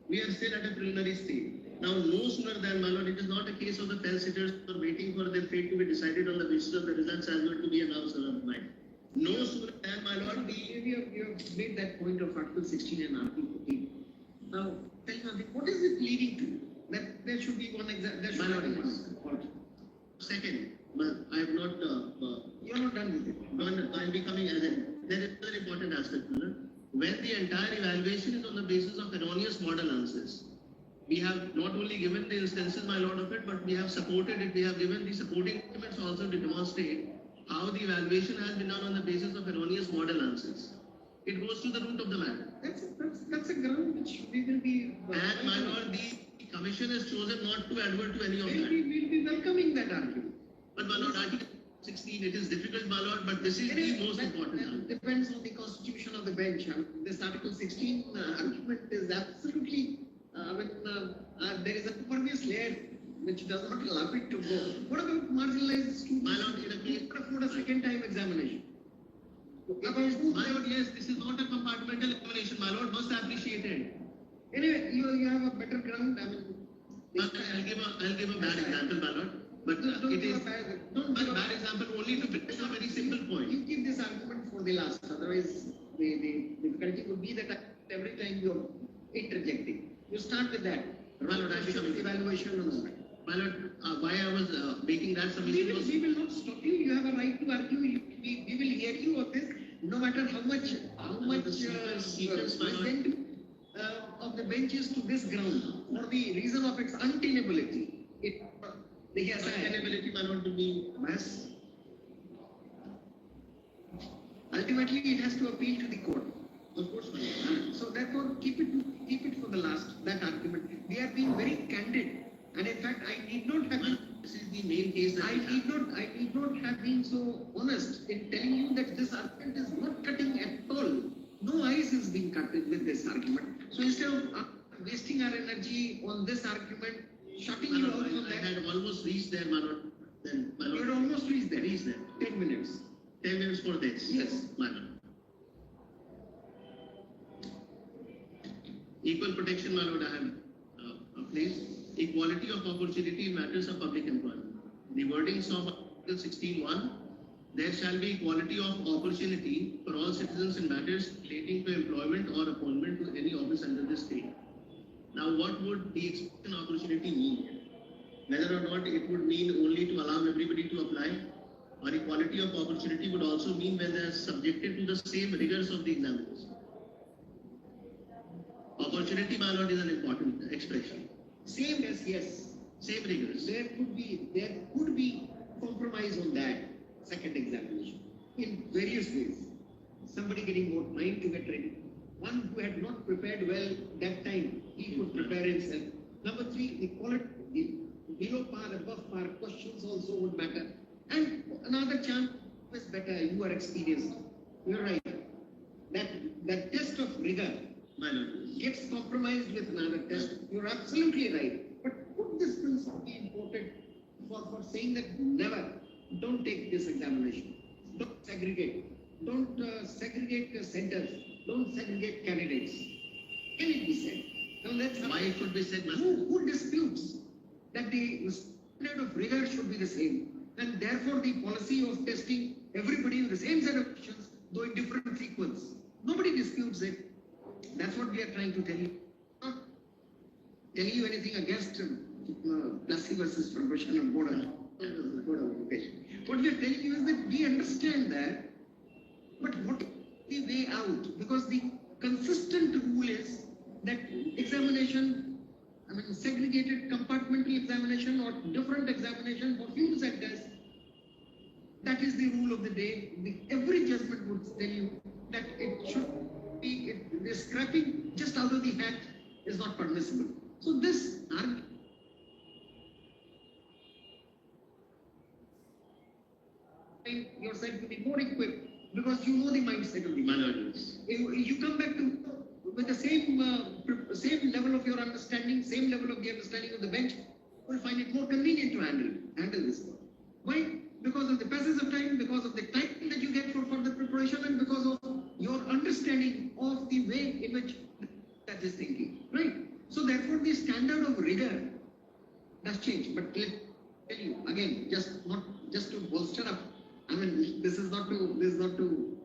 Speaker 5: we are still at a preliminary stage. Now, no sooner than, my lord, it is not a case of the fence sitters who are waiting for their fate to be decided on the basis of the results as well to be announced or applied. No sooner than, my lord,
Speaker 3: you have made that point of Article 16 and Article 14. Now, tell me, what is it leading to? That there should be one exam, there should
Speaker 5: My lord,
Speaker 3: be
Speaker 5: yes.
Speaker 3: one.
Speaker 5: Second, but I have not
Speaker 3: You're not done with it.
Speaker 5: I'll be coming as a, there is another important aspect, Miller. When the entire evaluation is on the basis of erroneous model answers, we have not only given the instances, my lord, of it, but we have supported it. We have given the supporting documents also to demonstrate how the evaluation has been done on the basis of erroneous model answers. It goes to the root of the matter.
Speaker 3: That's a ground which we will be.
Speaker 5: And my lord, the commission has chosen not to advert to any of that.
Speaker 3: We'll be welcoming that argument.
Speaker 5: But my lord, Article 16, it is difficult, my lord, but this is the most important
Speaker 3: That
Speaker 5: argument.
Speaker 3: depends on the constitution of the bench. This Article 16 argument is absolutely, there is a pervious layer which does not allow it to go. What about marginalized students?
Speaker 5: My lord, in a case-
Speaker 3: What about a second time examination?
Speaker 5: My lord, yes, this is not a compartmental examination, my lord, must appreciate it.
Speaker 3: Anyway, you have a better ground.
Speaker 5: I'll give a bad example, my lord, but
Speaker 3: Don't
Speaker 5: it
Speaker 3: give
Speaker 5: is,
Speaker 3: a bad-
Speaker 5: but bad example only to bring a very simple point.
Speaker 3: You keep this argument for the last, otherwise the difficulty would be that every time you're interjecting, you start with that.
Speaker 5: My lord, I become-
Speaker 3: Evaluation and all that.
Speaker 5: My lord, why I was making that
Speaker 3: We
Speaker 5: submission was,
Speaker 3: will not stop you. You have a right to argue. We will hear you on this, no matter how much
Speaker 5: sequence, my lord.
Speaker 3: consent of the benches to this ground for the reason of its untenability. Yes,
Speaker 5: sustainability, my lord, to be,
Speaker 3: Yes. Ultimately, it has to appeal to the court.
Speaker 5: of course, my lord.
Speaker 3: So therefore, keep it for the last. That argument. We are being very candid, and in fact, I need not have.
Speaker 5: This is the main case that
Speaker 3: I
Speaker 5: we have.
Speaker 3: need not have been so honest in telling you that this argument is not cutting at all. No ice is being cut with this argument. So instead of wasting our energy on this argument, shutting
Speaker 5: My
Speaker 3: you
Speaker 5: lord,
Speaker 3: out from
Speaker 5: I
Speaker 3: that,
Speaker 5: had almost reached there, my lord. Then, my
Speaker 3: you
Speaker 5: lord,
Speaker 3: had almost reached there.
Speaker 5: reached there.
Speaker 3: 10 minutes.
Speaker 5: 10 minutes for this.
Speaker 3: Yes.
Speaker 5: My lord. Equal protection, my lord, I have placed. Equality of opportunity in matters of public employment. The wordings of Article 16(1), there shall be equality of opportunity for all citizens in matters relating to employment or appointment to any office under the state. Now, what would the expression opportunity mean? Whether or not it would mean only to allow everybody to apply, or equality of opportunity would also mean when they are subjected to the same rigors of the examination. Opportunity, my lord, is an important expression.
Speaker 3: Same as yes.
Speaker 5: Same rigors.
Speaker 3: There could be compromise on that second examination in various ways. Somebody getting more time to get ready. One who had not prepared well that time, he could prepare himself. Number three, the quality, the below par, above par questions also would matter. And another chance is better. You are experienced. You're right. That test of rigor
Speaker 5: My lord.
Speaker 3: gets compromised with another test. You're absolutely right. But would this principle be imported for saying that never, don't take this examination, don't segregate, don't segregate the centers, don't segregate candidates? Can it be said? Now that's
Speaker 5: Why it should be said, my lord?
Speaker 3: who disputes that the standard of rigor should be the same, and therefore the policy of testing everybody in the same set of questions, though in different sequence? Nobody disputes it. That's what we are trying to tell you. Not telling you anything against Plessy versus Profession and Board of Education. What we are telling you is that we understand that, but what is the way out? Because the consistent rule is that examination, segregated compartmental examination or different examination for few centers, that is the rule of the day. Every judgment would tell you that it should be, the scrapping just out of the hat is not permissible. So this argument yourself to be more equipped because you know the mindset of the
Speaker 5: My
Speaker 3: man.
Speaker 5: lord, yes.
Speaker 3: You come back to with the same level of your understanding, same level of the understanding of the bench, will find it more convenient to handle this work. Why? Because of the passage of time, because of the time that you get for further preparation, and because of your understanding of the way in which that is thinking, right? So therefore, the standard of rigor does change. But let me tell you again, just to bolster up. I mean, this is not to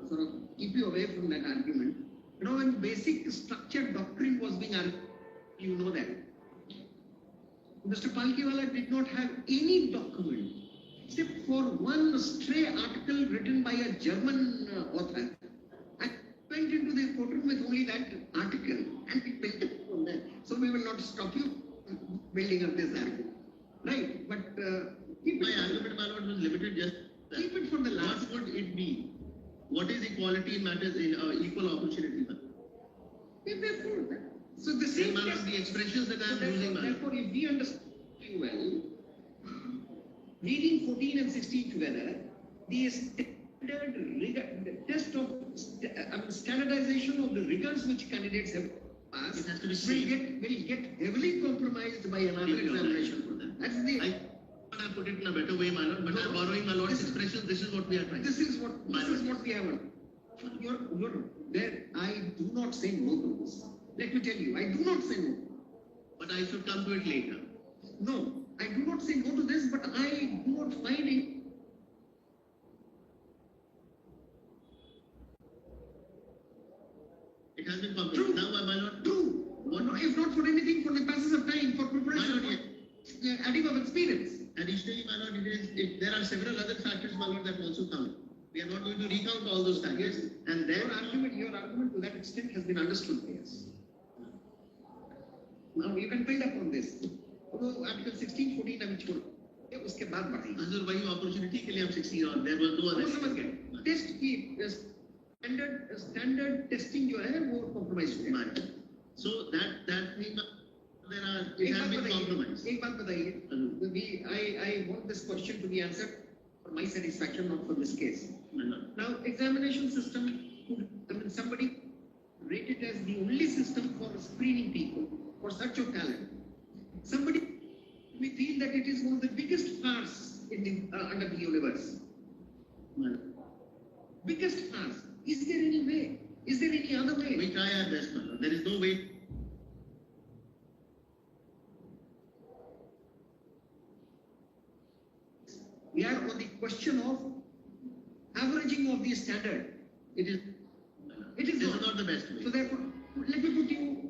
Speaker 3: sort of keep you away from that argument. You know, when basic structured doctrine was being argued, you know that Mr. Palkiwala did not have any document except for one stray article written by a German author, and went into the courtroom with only that article, and we built it from there. So we will not stop you building up this argument, right? But keep
Speaker 5: My argument, my lord, was limited just that.
Speaker 3: Keep it for the last.
Speaker 5: What would it be? What is equality in matters in equal opportunity?
Speaker 3: Therefore, so the same
Speaker 5: My lord,
Speaker 3: test-
Speaker 5: the expressions that I am
Speaker 3: so
Speaker 5: using, my lord.
Speaker 3: therefore, if we understand well, reading 14 and 16 together, the standard rigor, the test of standardization of the rigors which candidates have passed
Speaker 5: It has to be
Speaker 3: will
Speaker 5: same.
Speaker 3: get heavily compromised by another
Speaker 5: Maybe not.
Speaker 3: examination for them. That's the.
Speaker 5: I put it in a better way, my lord, but I'm borrowing my lord's expressions. This is what we are trying.
Speaker 3: This is what we have. You're there. I do not say no to this. Let me tell you, I do not say no.
Speaker 5: But I should come to it later.
Speaker 3: No, I do not say no to this, but I do not find it.
Speaker 5: It has been compromised. Now, my lord,
Speaker 3: True. No, if not for anything, for the passage of time, for preparation,
Speaker 5: My lord,
Speaker 3: adding of experience.
Speaker 5: additionally, my lord, there are several other factors, my lord, that also count. We are not going to recount all those factors. And then,
Speaker 3: Your argument to that extent has been understood by us. Now you can build up on this. Although Article 16, 14 अभी छोड़ ये उसके बाद बढ़ाएंगे।
Speaker 5: Hazur, वही opportunity के लिए हम 16 और there were no
Speaker 3: वो
Speaker 5: other.
Speaker 3: समझ गए। टेस्ट की standard testing जो है वो compromise हो गया।
Speaker 5: Right. So that means there are it has been compromised.
Speaker 3: एक बात बताइए। I want this question to be answered for my satisfaction, not for this case.
Speaker 5: My lord.
Speaker 3: Now, examination system, I mean, somebody rated as the only system for screening people for search of talent. Somebody may feel that it is one of the biggest farce in the under the universe.
Speaker 5: My lord.
Speaker 3: Biggest farce. Is there any way? Is there any other way?
Speaker 5: We try our best, my lord. There is no way.
Speaker 3: We are on the question of averaging of the standard. It is
Speaker 5: This is not the best way.
Speaker 3: So therefore, let me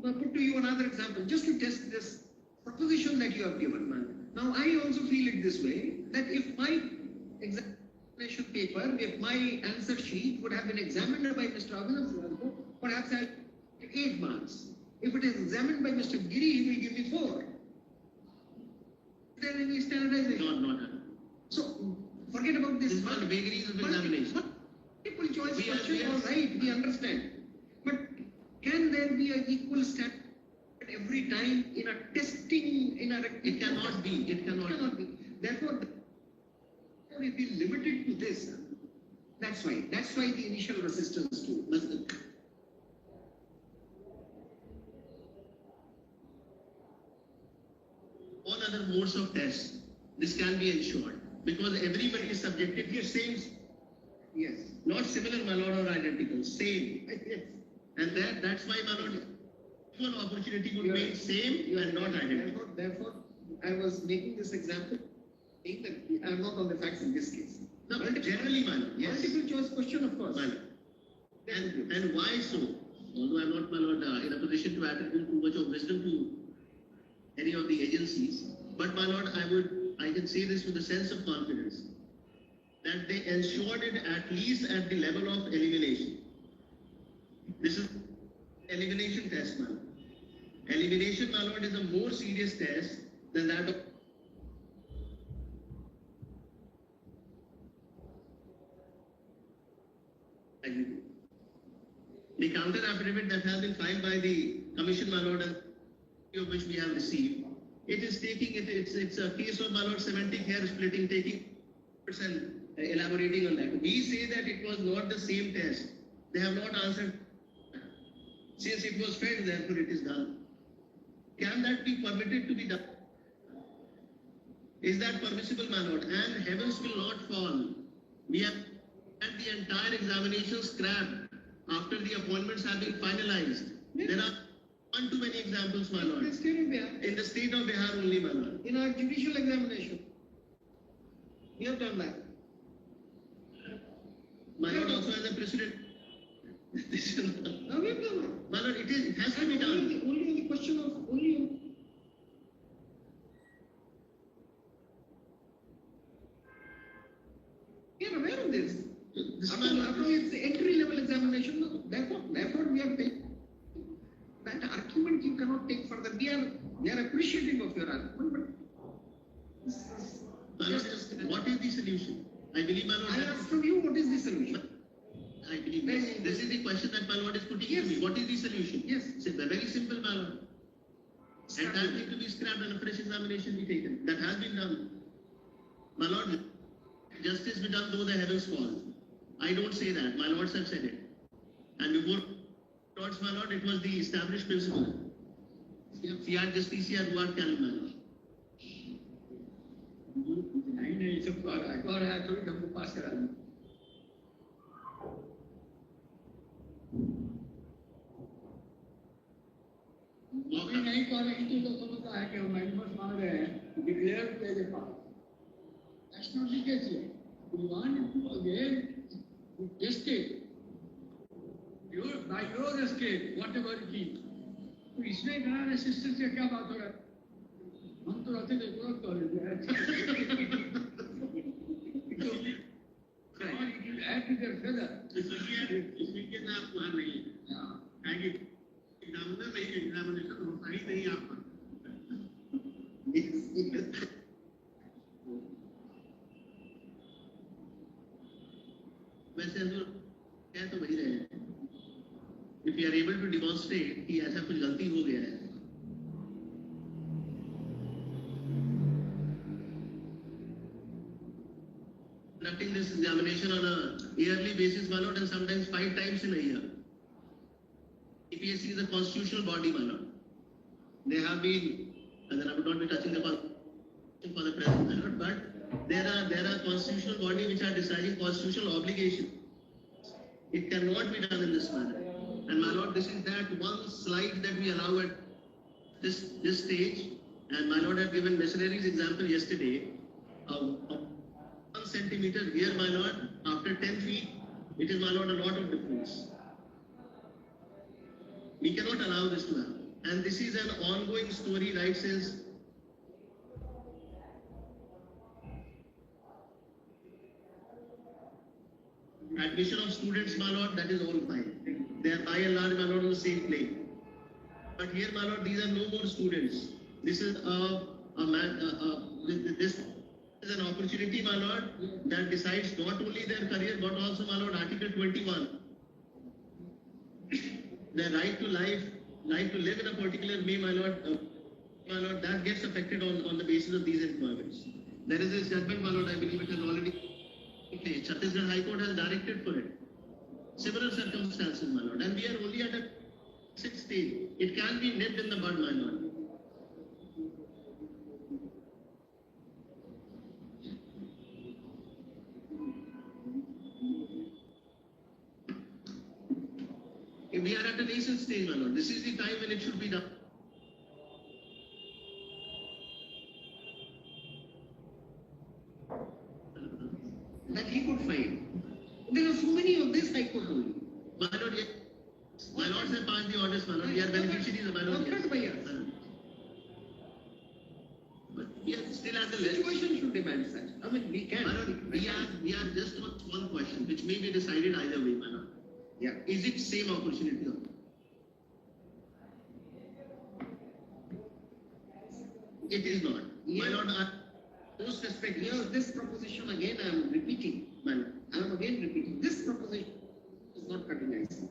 Speaker 3: put to you another example, just to test this proposition that you have given, man. Now, I also feel it this way, that if my examination paper, if my answer sheet would have been examined by Mr. Abhinav Suvarna, perhaps I'll get 8 marks. If it is examined by Mr. Giri, he will give me 4. Is there any standardization?
Speaker 5: Not.
Speaker 3: So, forget about this.
Speaker 5: This is not vagaries of examination.
Speaker 3: Multiple choice
Speaker 5: We are-
Speaker 3: question,
Speaker 5: we are-
Speaker 3: all right, we understand. But can there be an equal standard every time in a testing,
Speaker 5: It cannot be. It cannot be.
Speaker 3: Therefore, if we limit it to this, that's why the initial resistance to it.
Speaker 5: All other modes of tests, this can be ensured because everybody is subjected to same,
Speaker 3: Yes.
Speaker 5: not similar, my lord, or identical, same.
Speaker 3: Yes.
Speaker 5: And that's why, my lord, equal opportunity would
Speaker 3: You are-
Speaker 5: be same and not identical.
Speaker 3: Therefore, I was making this example, saying that I am not on the facts in this case.
Speaker 5: No, but generally, my lord, yes.
Speaker 3: Multiple choice question, of course.
Speaker 5: My lord. And why so? Although I'm not, my lord, in a position to attribute too much of wisdom to any of the agencies, but my lord, I can say this with a sense of confidence that they ensured it at least at the level of elimination. This is elimination test, my lord. Elimination, my lord, is a more serious test than that of the counter affidavit that has been filed by the commission, my lord, and of which we have received, it is taking it's a case of, my lord, semantic hair splitting, taking and elaborating on that. We say that it was not the same test. They have not answered. Since it was fed, therefore it is done. Can that be permitted to be done? Is that permissible, my lord? And heavens will not fall. We have had the entire examination scrapped after the appointments have been finalized. There are one too many examples, my lord.
Speaker 3: In the state of Bihar,
Speaker 5: In the state of Bihar only, my lord.
Speaker 3: in our judicial examination, we have done that.
Speaker 5: My lord also has a precedent. This is not-
Speaker 3: Now we have done that.
Speaker 5: My lord, it has to be
Speaker 3: And
Speaker 5: done.
Speaker 3: only on the question of we are aware of this.
Speaker 5: This
Speaker 3: After it's the entry level examination, no, therefore we have taken that argument you cannot take further. We are appreciative of your argument, but this is
Speaker 5: my lord, what is the solution? I believe, my lord,
Speaker 3: I
Speaker 5: that-
Speaker 3: ask from you, what is the solution?
Speaker 5: I believe this is the question that my lord is putting to me. What is the solution?
Speaker 3: Yes.
Speaker 5: It's very simple, my lord. Entire thing to be scrapped and a fresh examination be taken. That has been done. My lord, justice be done though the heavens fall. I don't say that. My lords have said it. And before lords, my lord, it was the established principle. Fiat justitia ruat canem, my lord.
Speaker 1: नहीं नहीं सब और है थोड़ी हमको पास करा दें अभी नहीं कर रही तो समझता है कि हम मैनिफेस्ट मांग रहे हैं डिक्लेयर पे they pass that's not the case we want to again escape your by your escape whatever it is तो इसमें कहा रेसिस्टेंस से क्या बात हो रहा है हम तो रहते थे तुरंत कर लेते add to their feather.
Speaker 2: इसलिए ना आप वहाँ नहीं है कि एग्जामिनर नहीं एग्जामिनेशन होता ही नहीं आपका
Speaker 5: वैसे हम कह तो वही रहे हैं if you are able to demonstrate कि ऐसा कुछ गलती हो गया है conducting this examination on a yearly basis, my lord, and sometimes 5 times in a year. EPSC is a constitutional body, my lord. They have been, and then I would not be touching the constitution for the present, my lord, but there are constitutional body which are deciding constitutional obligation. It cannot be done in this manner. And my lord, this is that one slide that we allow at this stage. And my lord had given missionaries example yesterday of 1 centimeter here, my lord, after 10 feet, it is, my lord, a lot of difference. We cannot allow this to happen. And this is an ongoing story right since admission of students, my lord, that is all fine. They are by and large, my lord, on the same plane. But here, my lord, these are no more students. This is this is an opportunity, my lord, that decides not only their career, but also, my lord, Article 21. Their right to life, right to live in a particular way, my lord, that gets affected on the basis of these employments. There is a judgment, my lord, I believe it has already been placed. Chhattisgarh High Court has directed for it. Similar circumstances, my lord, and we are only at a 6th stage. It can be nipped in the bud, my lord. We are at a nascent stage, my lord. This is the time when it should be done.
Speaker 3: That he could find. There are so many of this I could only.
Speaker 5: My lord, yes. My lords have passed the orders, my lord. We are beneficiaries of my lord. Yes.
Speaker 3: Contract by year.
Speaker 5: But we are still at the
Speaker 3: The
Speaker 5: list.
Speaker 3: situation should demand such. I mean, we can.
Speaker 5: My lord, we are just on one question, which may be decided either way, my lord.
Speaker 3: Yeah.
Speaker 5: Is it same opportunity or not? It is not. My
Speaker 3: Yeah.
Speaker 5: lord, most respect.
Speaker 3: Here, this proposition again I am repeating.
Speaker 5: My lord.
Speaker 3: I am again repeating. This proposition is not cutting ice.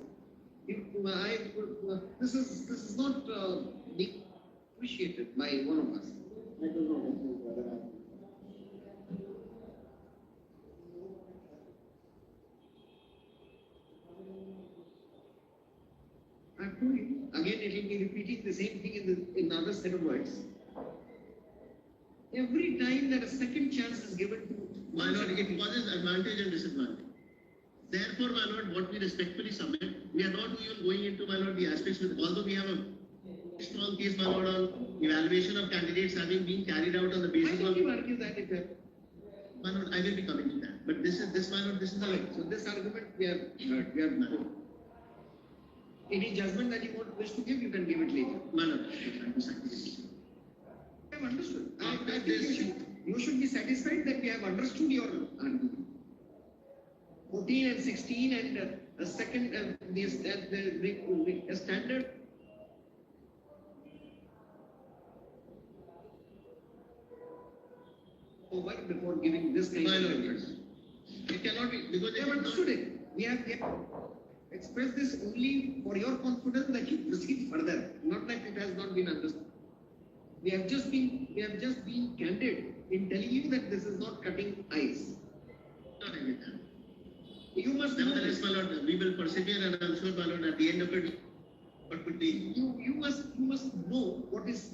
Speaker 3: This is not being appreciated by one of us. I don't know. have told you. Again, it will be repeating the same thing in another set of words. Every time that a second chance is given to
Speaker 5: My lord, it causes advantage and disadvantage. Therefore, my lord, what we respectfully submit, we are not even going into, my lord, the aspects with, although we have a strong case, my lord, on evaluation of candidates having been carried out on the
Speaker 3: Why
Speaker 5: basis
Speaker 3: don't
Speaker 5: of,
Speaker 3: you argue that if
Speaker 5: my lord, I will be coming to that. But this, my lord, this is the
Speaker 3: so this argument we have heard, we have heard. Any judgment that you wish to give, you can give it later.
Speaker 5: my lord.
Speaker 3: I have understood.
Speaker 5: After
Speaker 3: I think
Speaker 5: this-
Speaker 3: you should be satisfied that we have understood your argument. 14 and 16 and a second, the standard. Over before giving this kind
Speaker 5: My
Speaker 3: of
Speaker 5: lord,
Speaker 3: evidence.
Speaker 5: it cannot be, because
Speaker 3: They
Speaker 5: it
Speaker 3: have
Speaker 5: is not,
Speaker 3: understood it. We have expressed this only for your confidence that you proceed further, not that it has not been understood. We have just been candid in telling you that this is not cutting ice.
Speaker 5: not agree with that.
Speaker 3: You must know
Speaker 5: Nevertheless,
Speaker 3: this.
Speaker 5: my lord, we will persevere, and I'm sure, my lord, at the end of it, what could be,
Speaker 3: You must know what is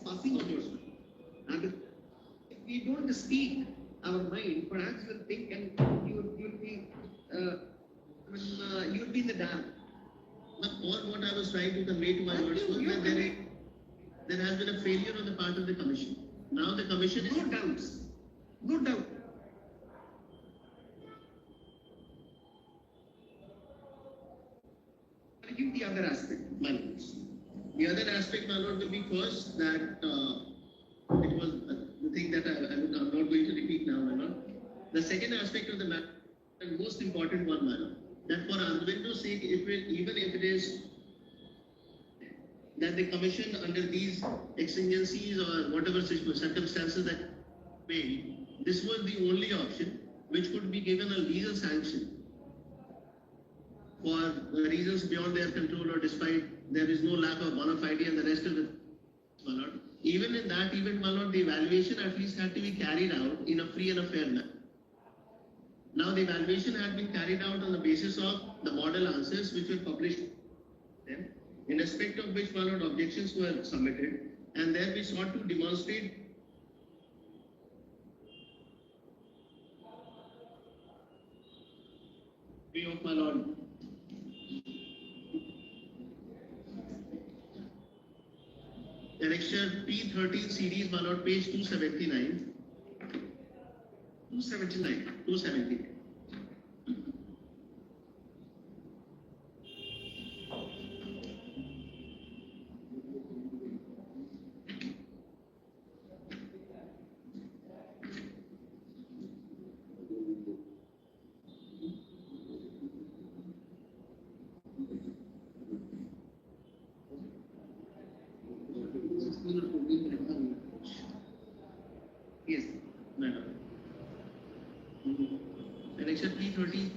Speaker 3: passing on your mind. And if we don't speak our mind, perhaps you'll think and you'll be you'll be in the dark.
Speaker 5: all what I was trying to convey to my lords was that there has been a failure on the part of the commission. Now the commission is
Speaker 3: No doubts. No doubt. I'll give the other aspect.
Speaker 5: my lords. The other aspect, my lord, will be first that it was the thing that I'm not going to repeat now, my lord. The second aspect of the matter, and most important one, my lord, that for Arvind's sake, even if it is that the commission under these exigencies or whatever circumstances that may, this was the only option which could be given a legal sanction for reasons beyond their control or despite there is no lack of bona fide and the rest of it, my lord. Even in that event, my lord, the evaluation at least had to be carried out in a free and a fair manner. Now the evaluation had been carried out on the basis of the model answers which were published then, in respect of which, my lord, objections were submitted, and there we sought to demonstrate of my lord. Annexure P13 series, my lord, page 279. 279. 279.
Speaker 3: Yes.
Speaker 5: Madam. Annexure P13.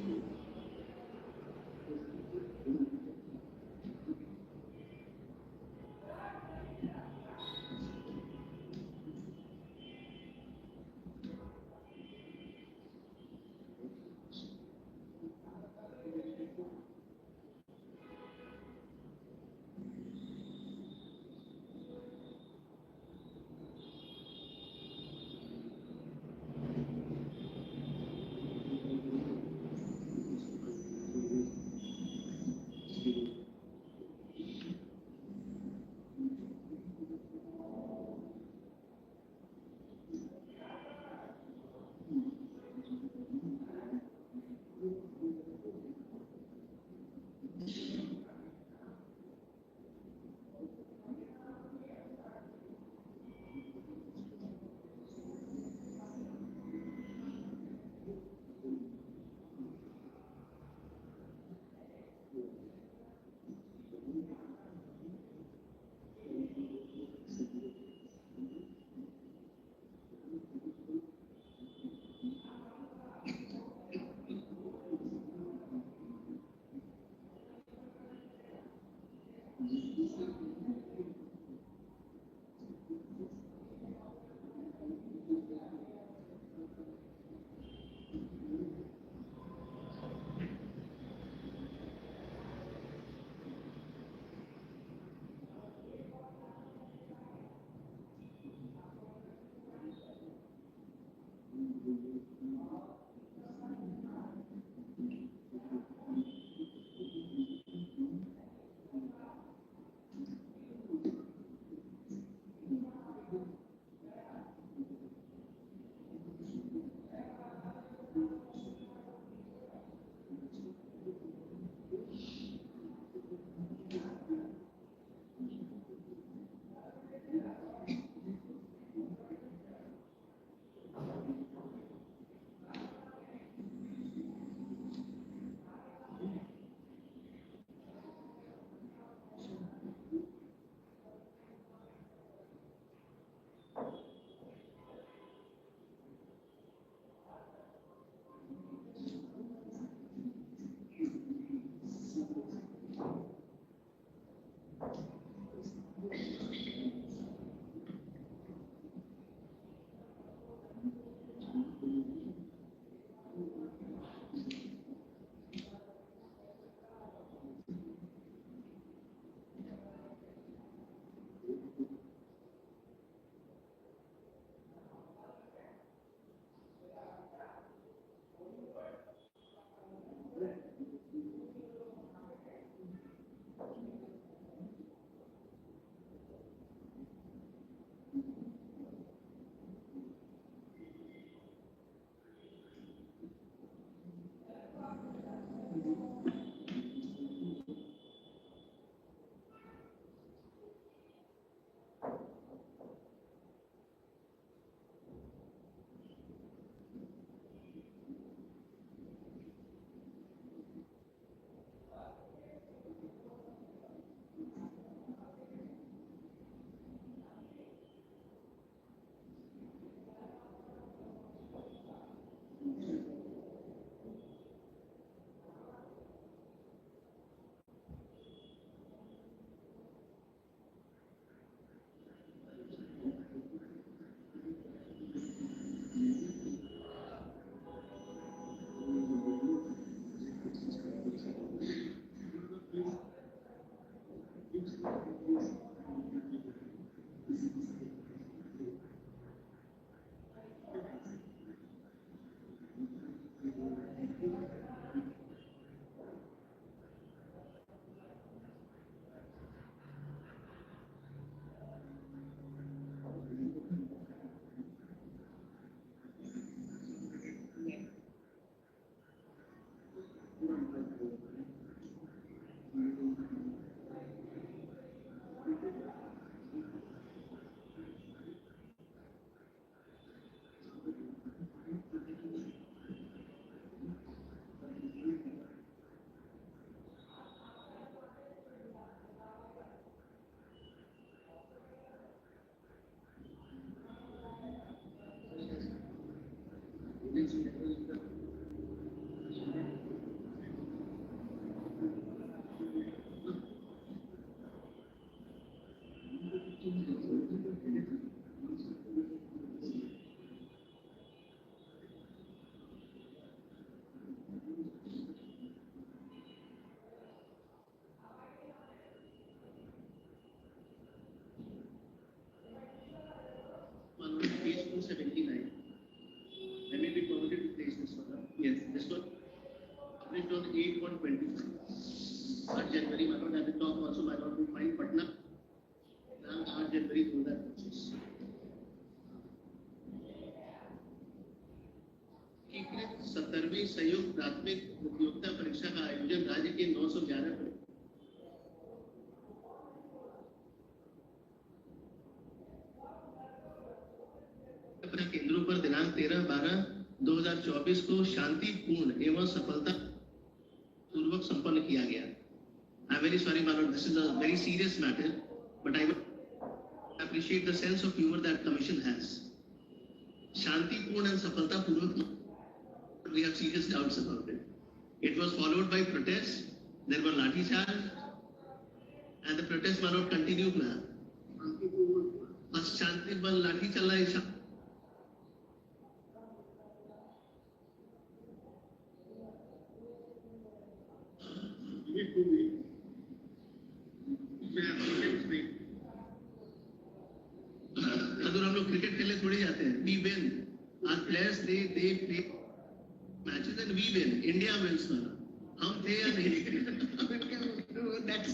Speaker 5: Page 279. I may be permitted to place this one. Yes, this one published on 8/1/25. 8 January, my lord, I will talk also, my lord, will find Patna. Now 8 January through that process. एकीकृत 17वीं संयुक्त प्राथमिक प्रतियोगिता परीक्षा का आयोजन राज्य के 911 केंद्रों पर दिनांक 13/12/2024 को शांतिपूर्ण एवं सफलता पूर्वक संपन्न किया गया। I am very sorry my Lord, this is a very serious matter, but I would appreciate the sense of humor that commission has. शांतिपूर्ण एवं सफलता पूर्वक, we have serious doubts about it. It was followed by protests. There were lathi charge, and the protest, my lord, continued now. शांतिपूर्ण लाठी चल रहा है। अगर हम लोग क्रिकेट खेलने थोड़ी जाते हैं, we win. Our players they play matches and we win. India wins, man. हम थे या नहीं?
Speaker 3: That's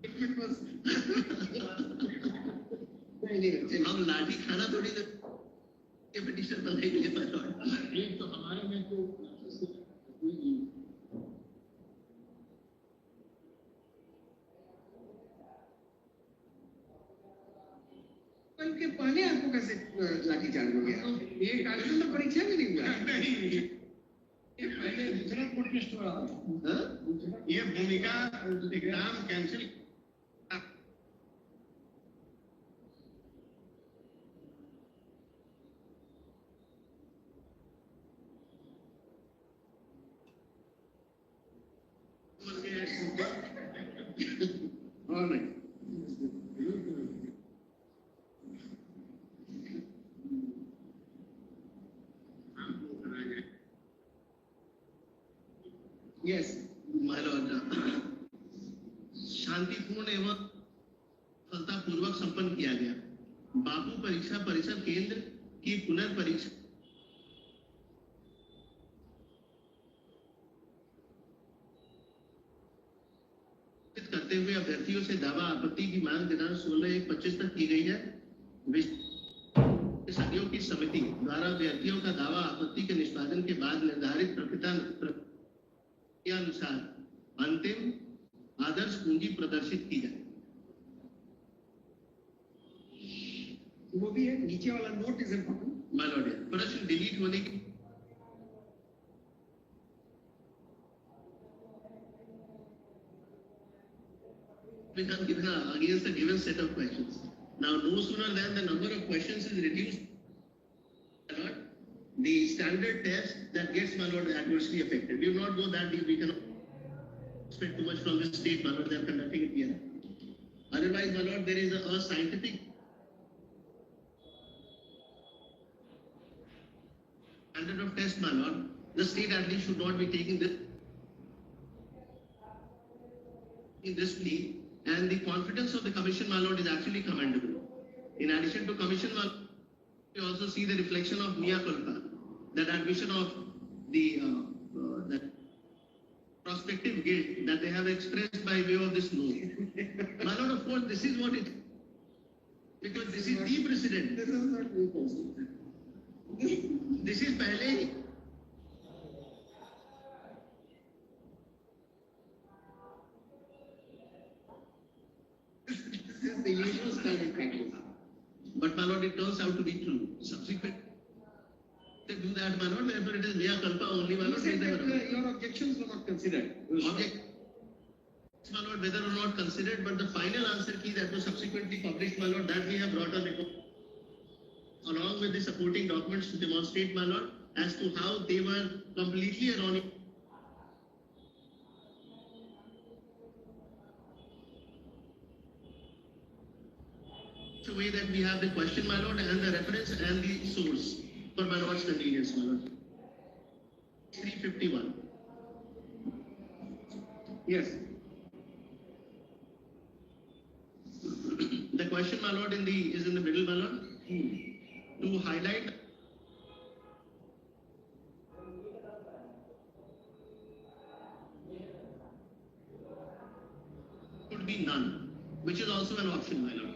Speaker 3: it was.
Speaker 5: हम लाठी खाना थोड़ी ये पिटीशन बनाई के लिए लॉर्ड।
Speaker 1: एक तो हमारे में तो
Speaker 3: उनके पहले आपको कैसे लाठी चार्ज हो गया? ये कार्यक्रम तो परीक्षा में नहीं हुआ।
Speaker 1: ये पहले दूसरा प्रोटेस्ट हो रहा था।
Speaker 2: ये भूमिका exam cancel
Speaker 3: All right. Yes.
Speaker 5: My lord, शांतिपूर्ण एवं सफलतापूर्वक संपन्न किया गया। बापू परीक्षा परिषद केंद्र की पुनर्परीक्षा करते हुए अभ्यर्थियों से दावा आपत्ति की मांग दिनांक 16/1/25 तक की गई है। विशेषज्ञों की समिति द्वारा अभ्यर्थियों का दावा आपत्ति के निष्पादन के बाद निर्धारित प्रक्रिया अनुसार अंतिम आदर्श पूंजी प्रदर्शित की जाए।
Speaker 3: वो भी है, नीचे वाला note is important.
Speaker 5: My Lord, प्रश्न डिलीट होने की become given against the given set of questions. Now, no sooner than the number of questions is reduced, the standard test that gets, my lord, adversely affected. We will not go that deep. We cannot expect too much from this state, my lord. They are conducting it here. Otherwise, my lord, there is a scientific standard of test, my lord. The state at least should not be taking this in this plea And the confidence of the commission, my lord, is actually commendable. In addition to commission, my lord, we also see the reflection of mea culpa, that admission of the that prospective guilt that they have expressed by way of this note. My lord, of course, this is what it, because this is the precedent.
Speaker 3: This is not new constitution.
Speaker 5: This is pehle.
Speaker 3: This is the usual standard practice.
Speaker 5: But my lord, it turns out to be true. Subsequent, they do that, my lord. Therefore, it is mea culpa only, my
Speaker 3: You
Speaker 5: lord.
Speaker 3: said
Speaker 5: they
Speaker 3: that
Speaker 5: never-
Speaker 3: your objections were not considered.
Speaker 5: Object, my lord, whether or not considered, but the final answer key that was subsequently published, my lord, that we have brought on record, along with the supporting documents to demonstrate, my lord, as to how they were completely erroneous. The way that we have the question, my lord, and the reference and the source for my lord's convenience, my lord. 351.
Speaker 3: Yes.
Speaker 5: The question, my lord, is in the middle, my lord. To highlight could be none, which is also an option, my lord.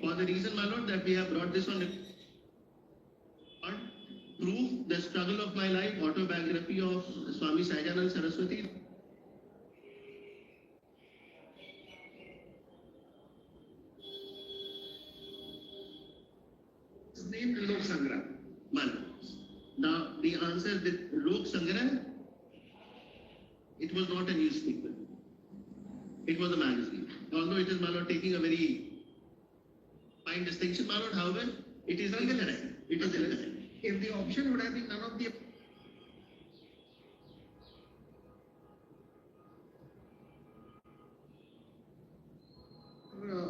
Speaker 5: For the reason, my lord, that we have brought this on record, proof the struggle of my life, autobiography of Swami Sahajanand Saraswati.
Speaker 3: It's named Lok Sangrah.
Speaker 5: Man. Now, the answer that Lok Sangrah, it was not a newspaper. It was a magazine. Although it is, my lord, taking a very fine distinction, my lord, however, it is incorrect. It is incorrect.
Speaker 3: If the option would have been none of the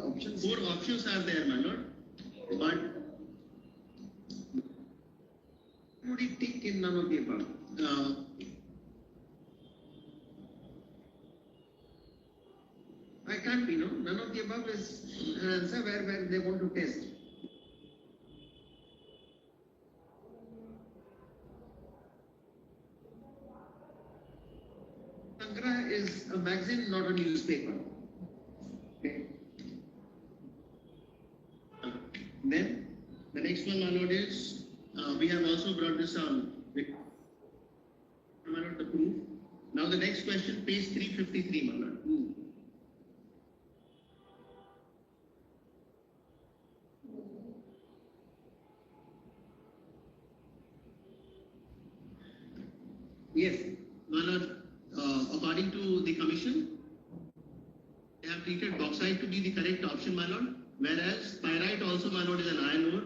Speaker 3: options.
Speaker 5: Four options are there, my lord, but
Speaker 3: Would it tick in none of the above? I can't be, no? None of the above is an answer where they want to test. Sangrah is a magazine, not a newspaper. Okay. Then,
Speaker 5: the next one, my lord, is we have also brought this on. My lord, the proof. Now the next question, page 353, my lord.
Speaker 3: yes,
Speaker 5: My lord, according to the commission, they have treated bauxite to be the correct option, my lord, whereas pyrite also, my lord, is an iron ore.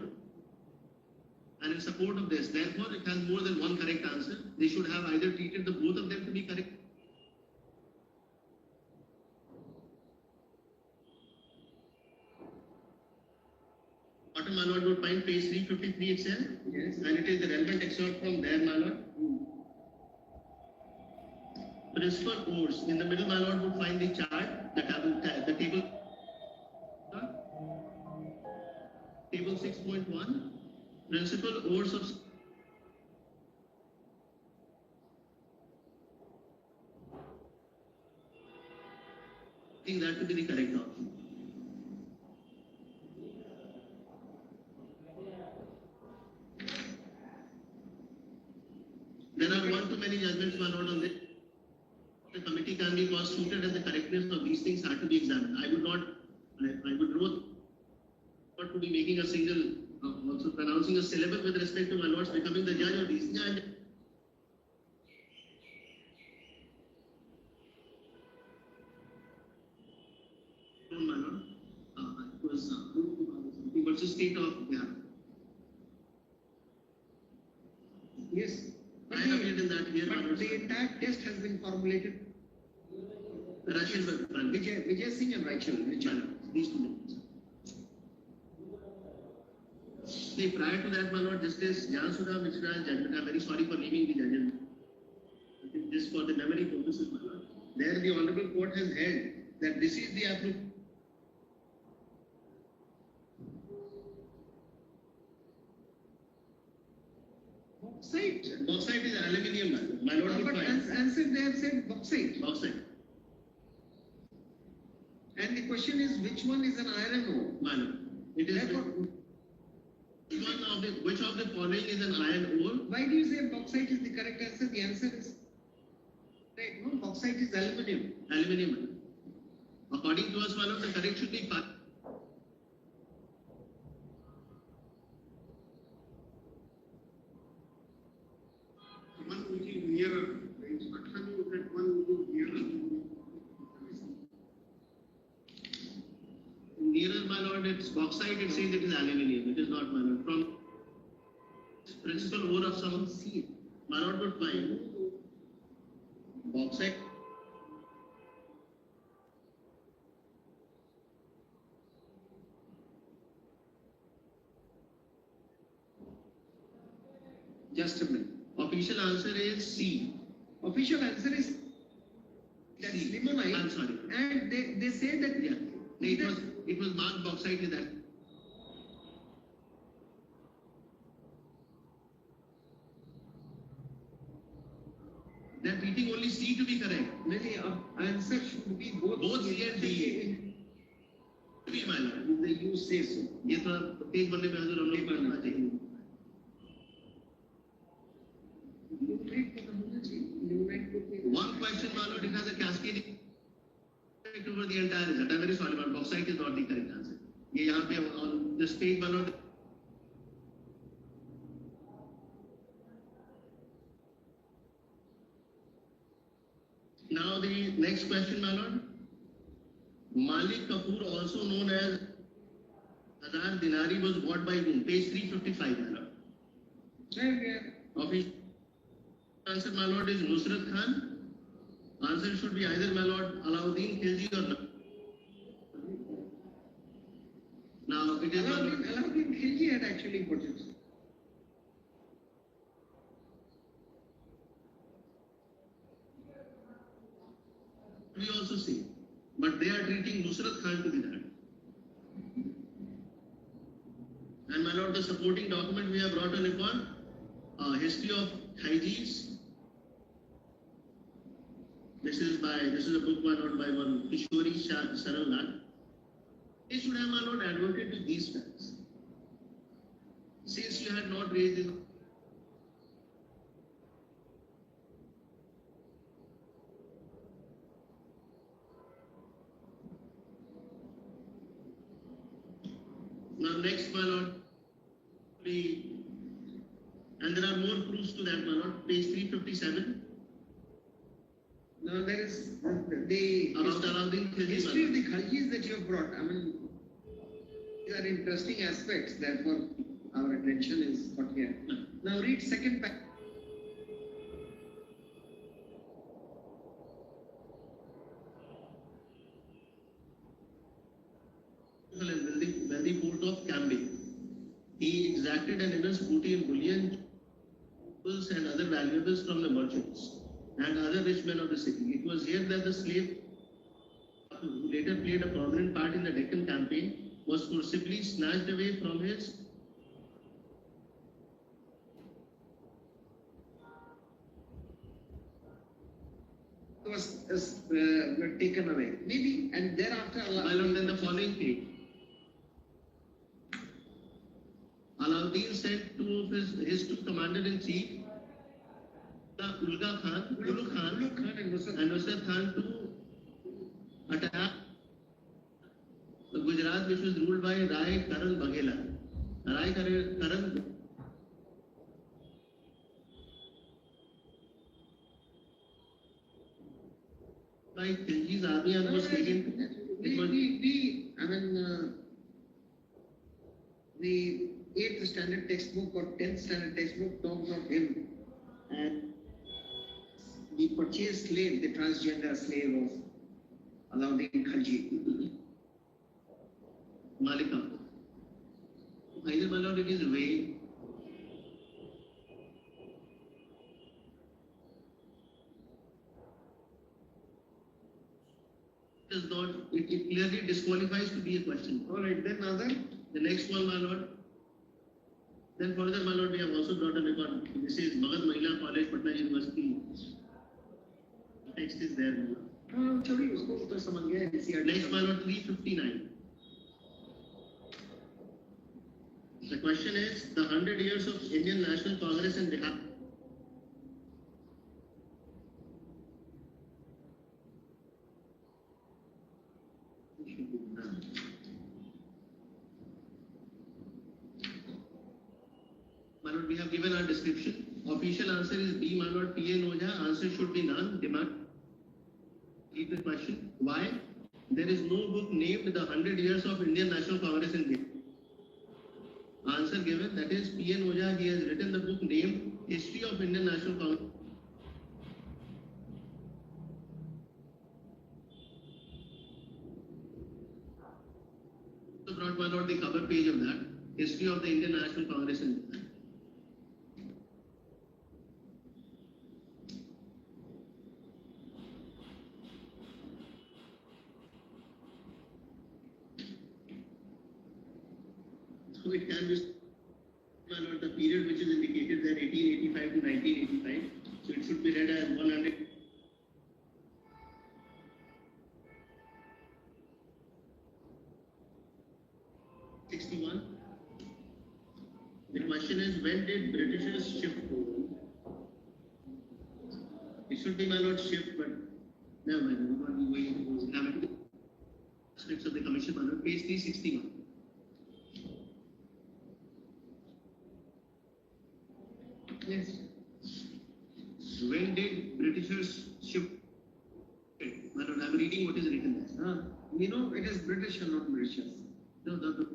Speaker 5: And in support of this, therefore, it has more than one correct answer. They should have either treated the both of them to be correct. Bottom, my lord, would find page 353 itself,
Speaker 3: yes.
Speaker 5: and it is the relevant excerpt from there, my lord. Principal ores. In the middle, my lord, would find the chart, the table. Table 6.1. Principal ores of I think that to be the correct option. There are one too many judgments, my lord, on this. The committee can be constituted and the correctness of these things are to be examined. I would not to be making a single, also pronouncing a syllable with respect to my lords becoming the judge of these things. And my lord, it was the versus state of Bihar.
Speaker 3: Yes.
Speaker 5: I have written that here, my
Speaker 3: But
Speaker 5: lord.
Speaker 3: the entire test has been formulated.
Speaker 5: Russian
Speaker 3: Vijay Singh and Rachel.
Speaker 5: these two names. See, prior to that, my lord, Justice Jan Sudha Mishra's judgment, I'm very sorry for leaving the judgment. Just for the memory purposes, my lord. There the Honorable Court has held that this is the approved.
Speaker 3: Bauxite.
Speaker 5: Bauxite is aluminium, my lord.
Speaker 3: But answer they have said bauxite.
Speaker 5: Bauxite,
Speaker 3: And the question is which one is an iron ore?
Speaker 5: my lord. It is
Speaker 3: Therefore,
Speaker 5: which of the following is an iron ore?
Speaker 3: why do you say bauxite is the correct answer? The answer is right. No, bauxite is aluminium.
Speaker 5: Aluminium. According to us, my lord, the correct should be
Speaker 2: One which is nearer, the instruction is that one which is nearer.
Speaker 5: nearer, my lord. It's bauxite. It says it is aluminium. It is not, my lord. From principal ore of some sea, my lord would find bauxite.
Speaker 3: Just a minute.
Speaker 5: Official answer is C.
Speaker 3: Official answer is that's
Speaker 5: C.
Speaker 3: limonite.
Speaker 5: I'm sorry.
Speaker 3: And they say that
Speaker 5: Yeah. It was marked bauxite in that. They're treating only C to be correct.
Speaker 3: maybe answer should be both.
Speaker 5: Both C and D. B, my lord.
Speaker 3: If the you say so.
Speaker 5: ये थोड़ा तेज बनने पे हजूर हम लोग पढ़ना चाहिए. One question, my lord, it has a cascading effect over the entire result. I'm very sorry, but bauxite is not the correct answer. ये यहाँ पे on this page, my lord. Now the next question, my lord. Malik Kapoor, also known as Hazar Dinari, was bought by whom? Page 355, my lord. Official answer, my lord, is Nusrat Khan. Answer should be either, my lord, Alauddin Khilji or not. Now it is, my lord.
Speaker 3: Alauddin Khilji had actually purchased.
Speaker 5: We also see, but they are treating Nusrat Khan to be that. And my lord, the supporting document we have brought on upon history of Khiljis. This is a book, my lord, by one Kishori Saral Lal. They should have, my lord, advocated these facts. Since you had not raised it. Now next, my lord, and there are more proofs to that, my lord. Page 357.
Speaker 3: Now there is the
Speaker 5: About Alauddin Khilji,
Speaker 3: history of
Speaker 5: my
Speaker 3: the Khaljis that you have brought. I mean, these are interesting aspects. Therefore, our attention is got here. Now read second paragraph.
Speaker 5: Wealthy port of Cambay. He exacted an immense booty in bullion, jewels, and other valuables from the merchants and other rich men of the city. It was here that the slave, who later played a prominent part in the Deccan campaign, was forcibly snatched away from his
Speaker 3: was taken away. Maybe, and thereafter
Speaker 5: my lord, then the following page. Alauddin sent two of his two commander-in-chief, Ulugh Khan,
Speaker 3: and
Speaker 5: Nusrat Khan, to attack Gujarat, which was ruled by Rai Karan Baghela. Rai Karan by Khilji's army and was taken.
Speaker 3: The 8th standard textbook or 10th standard textbook talks of him and the purchased slave, the transgender slave of Alauddin Khilji.
Speaker 5: Malika. Either, my lord, it is way. does not, it clearly disqualifies to be a question.
Speaker 3: All right, then other.
Speaker 5: The next one, my lord. Then further, my lord, we have also brought a record. This is Magad Mahila College, Patna University. Text is there, my lord.
Speaker 3: छोड़िए उसको तो समझ गया NCERT
Speaker 5: Next, my lord, 359. The question is the 100 years of Indian National Congress in Bihar. My lord, we have given our description. Official answer is B, my lord, P.N. Oja. Answer should be none. Demand. Read the question. Why? There is no book named the 100 years of Indian National Congress in Bihar. Answer given, that is P.N. Oja. He has written the book named History of Indian National Congress. So brought, my lord, the cover page of that. History of the Indian National Congress in Bihar. So it can be, my lord, the period which is indicated there, 1885 to 1985. So it should be read as 100. The question is, when did Britishers shift? It should be, my lord, shift, but never mind. We will not be going into those grammatical aspects of the commission, my lord. Page 361.
Speaker 3: Yes.
Speaker 5: When did Britishers shift? My lord, I'm reading what is written there.
Speaker 3: You know, it is British and not Mauritius.
Speaker 5: No, the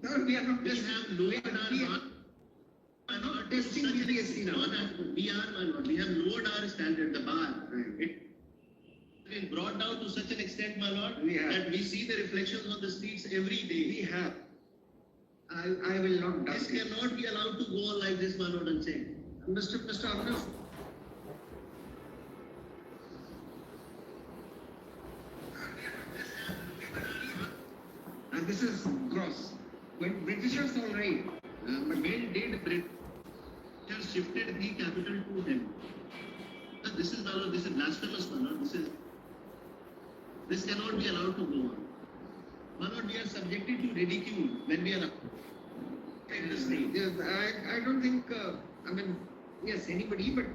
Speaker 3: No, we are not
Speaker 5: we
Speaker 3: testing.
Speaker 5: have lowered
Speaker 3: we
Speaker 5: our
Speaker 3: are not testing BPSC now.
Speaker 5: We are, my lord, we have lowered our standard, the bar. It has been brought down to such an extent, my lord,
Speaker 3: We have.
Speaker 5: that we see the reflections on the streets every day.
Speaker 3: We have. I will not
Speaker 5: This
Speaker 3: doubt it.
Speaker 5: cannot be allowed to go on like this, my lord, unchecked.
Speaker 3: Mr. Arnav. And this is gross. When Britishers all right,
Speaker 5: But when did Britishers shifted the capital to them? This is, my lord, this is blasphemous, my lord. This cannot be allowed to go on. My lord, we are subjected to ridicule when we are in the state.
Speaker 3: Yes, I don't think, I mean, yes, anybody, but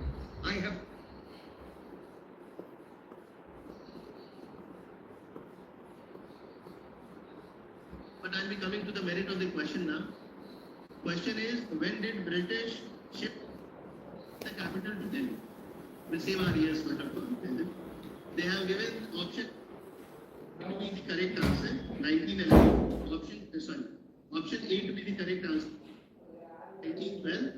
Speaker 3: I have.
Speaker 5: But I'll be coming to the merit of the question now. Question is, when did British shift the capital to Delhi? The same are years, but of course, they have given option to be the correct answer, 1911. Option A to be the correct answer, 1912.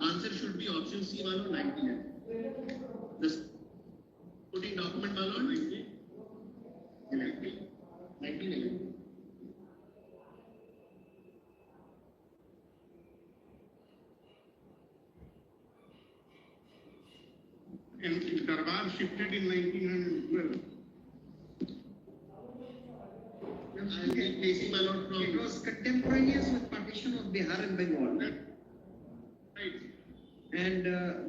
Speaker 5: Answer should be option C, my lord, 1911. The supporting document, my lord, 1911.
Speaker 2: And Darbar shifted in 1912.
Speaker 5: I'll be placing my lord from.
Speaker 3: It was contemporaneous with partition of Bihar and Bengal.
Speaker 2: Right.
Speaker 3: And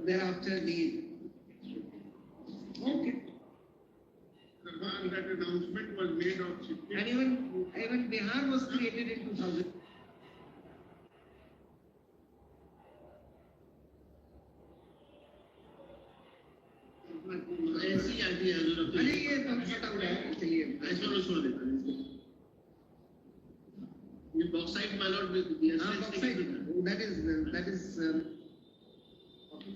Speaker 3: thereafter the. Okay.
Speaker 2: Darbar, that announcement was made of shifting.
Speaker 3: And even Bihar was created in 2000.
Speaker 5: NCERT Azure
Speaker 3: अरे ये तो फटा हुआ है चलिए
Speaker 5: ऐसा लो छोड़ देता है ये bauxite, my lord, with the
Speaker 3: bauxite, that is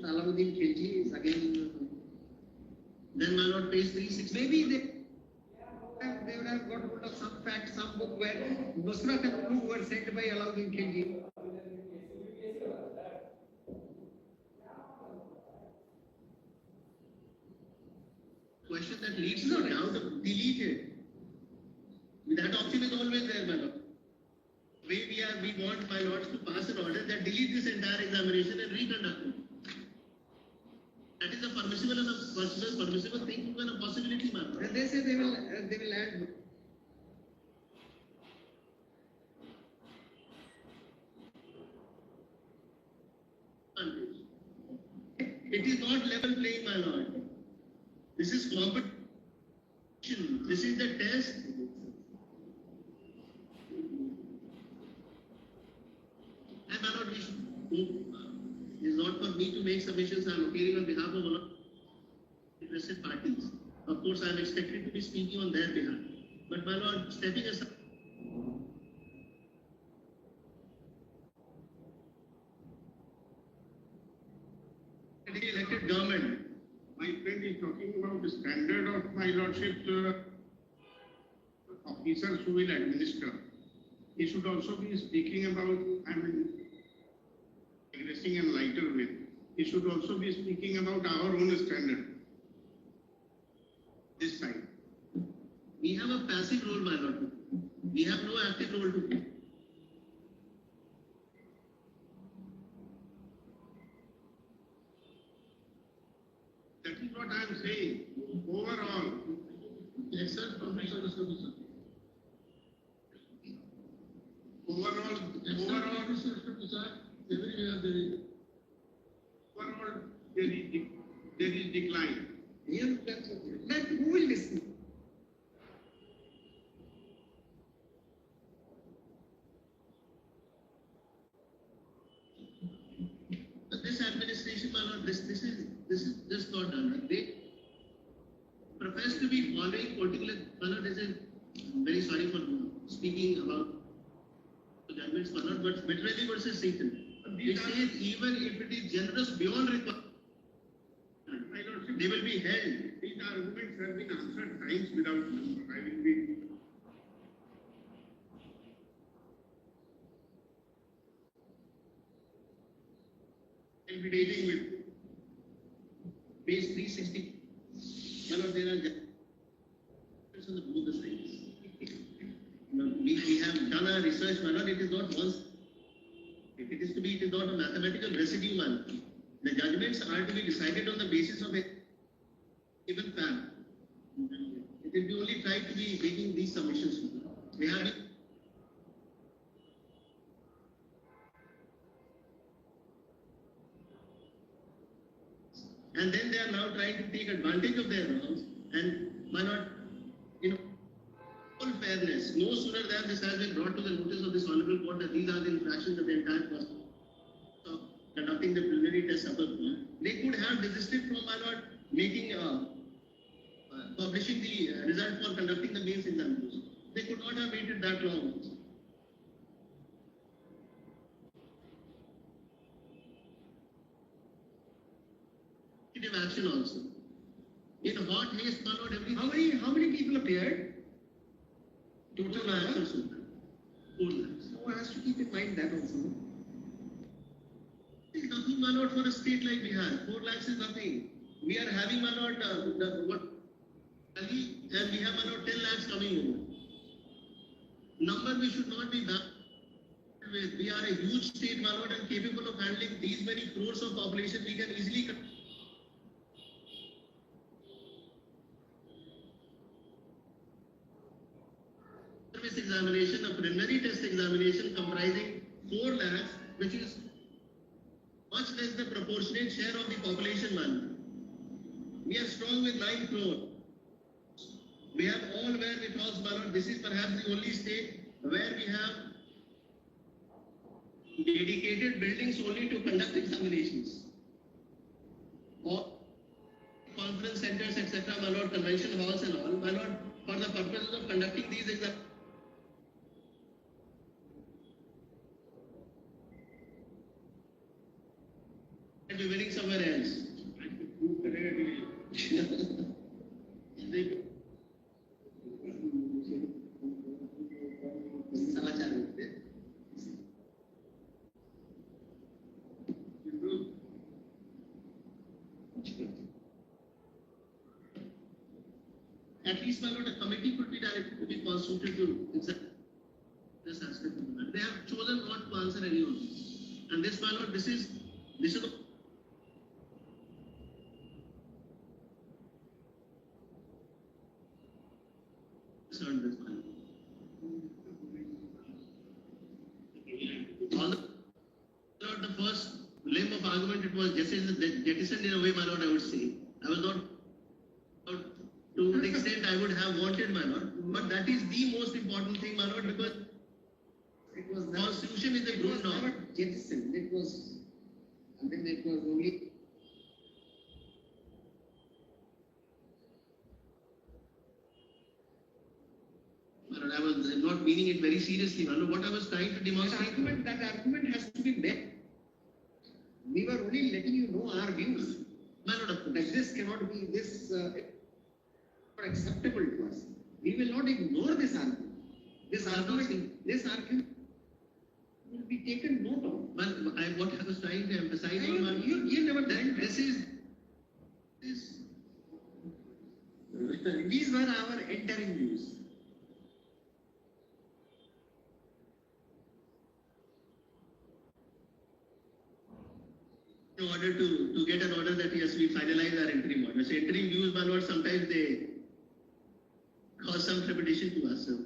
Speaker 3: Salahuddin Khilji is again
Speaker 5: then my lord, page 360.
Speaker 3: maybe they would have got hold of some fact, some book where Nusrat and Ulugh were sent by Alauddin Khilji.
Speaker 5: Question that leads to doubt, delete it. That option is always there, my lord. We want want my lords to pass an order that delete this entire examination and reconduct it. That is a permissible thing and a possibility, ma'am.
Speaker 3: And they say they will add.
Speaker 5: It is not level playing, my lord. This is competition. This is the test. And my lord, we should it is not for me to make submissions. I am appearing on behalf of all of interested parties. Of course, I am expected to be speaking on their behalf. But my lord, stepping aside. The elected government.
Speaker 2: My friend is talking about the standard of my lordship's officers who will administer. He should also be speaking about, aggressing and lighter way. He should also be speaking about our own standard. This side.
Speaker 5: We have a passive role, my lord. We have no active role to play.
Speaker 2: That is what I am saying. Overall,
Speaker 5: Yes, sir. Professor, sir.
Speaker 2: overall, there is decline.
Speaker 3: Here, that who will listen?
Speaker 5: But this administration, my lord, this is just not done. They profess to be following particular. My lord, I'm very sorry for speaking about the judgments, my lord, but Metrelli versus Satan. It says even if it is generous beyond requirement, they will be held.
Speaker 2: These arguments have been answered times without number. I will be dealing with
Speaker 5: Page 360. My lord, there are judgments on the both the sides. We have done our research, my lord. It is not once. If it is to be, it is not a mathematical residue, man. The judgments are to be decided on the basis of a given fact. It will be only tried to be making these submissions. They have been. And then they are now trying to take advantage of their wrongs and why not, full fairness, no sooner than this has been brought to the notice of this honorable court that these are the infractions of the entire process of conducting the preliminary test upper court, they could have desisted from, my lord, making, publishing the result for conducting the mains examination. They could not have waited that long. Action also. In hot haste, my lord,
Speaker 3: How many people appeared?
Speaker 5: total number? 4 lakhs.
Speaker 3: So one has to keep in mind that also.
Speaker 5: It's nothing, my lord, for a state like Bihar. 4 lakhs is nothing. We are having, my lord, and we have, my lord, 10 lakhs coming over. Number we should not be bad with. We are a huge state, my lord, and capable of handling these many crores of population. We can easily. Service examination, a preliminary test examination comprising 4 lakhs, which is much less the proportionate share of the population, man. We are strong with 9 crore. We have all wherewithals, my lord. This is perhaps the only state where we have dedicated buildings only to conduct examinations. Or conference centers, etc., my lord, convention halls and all, my lord, for the purposes of conducting these examinations. Be winning somewhere else. At least, my lord, a committee could be directed to be constituted to examine this aspect of the matter. They have chosen not to answer And this, my lord, this is the concern with my lord. On the first limb of argument, it was jettisoned in a way, my lord, I would say. I was not, to the extent I would have wanted, my lord. But that is the most important thing, my lord, because
Speaker 3: It was never,
Speaker 5: Constitution is the
Speaker 3: it was
Speaker 5: ground
Speaker 3: never
Speaker 5: norm.
Speaker 3: jettisoned. It was, I mean, it was only.
Speaker 5: My lord, I was not meaning it very seriously, my lord. What I was trying to demonstrate.
Speaker 3: That argument has to be met. We were only letting you know our views.
Speaker 5: My lord, of
Speaker 3: That
Speaker 5: course.
Speaker 3: this cannot be, this not acceptable to us. We will not ignore this argument. This argument will be taken note of.
Speaker 5: What I was trying to emphasize
Speaker 3: You-
Speaker 5: on, my lord,
Speaker 3: you never
Speaker 5: that
Speaker 3: done
Speaker 5: this is
Speaker 3: These were our entering views.
Speaker 5: in order to get an order that yes, we finalize our interim order. So interim views, my lord, sometimes they cause some trepidation to us. So,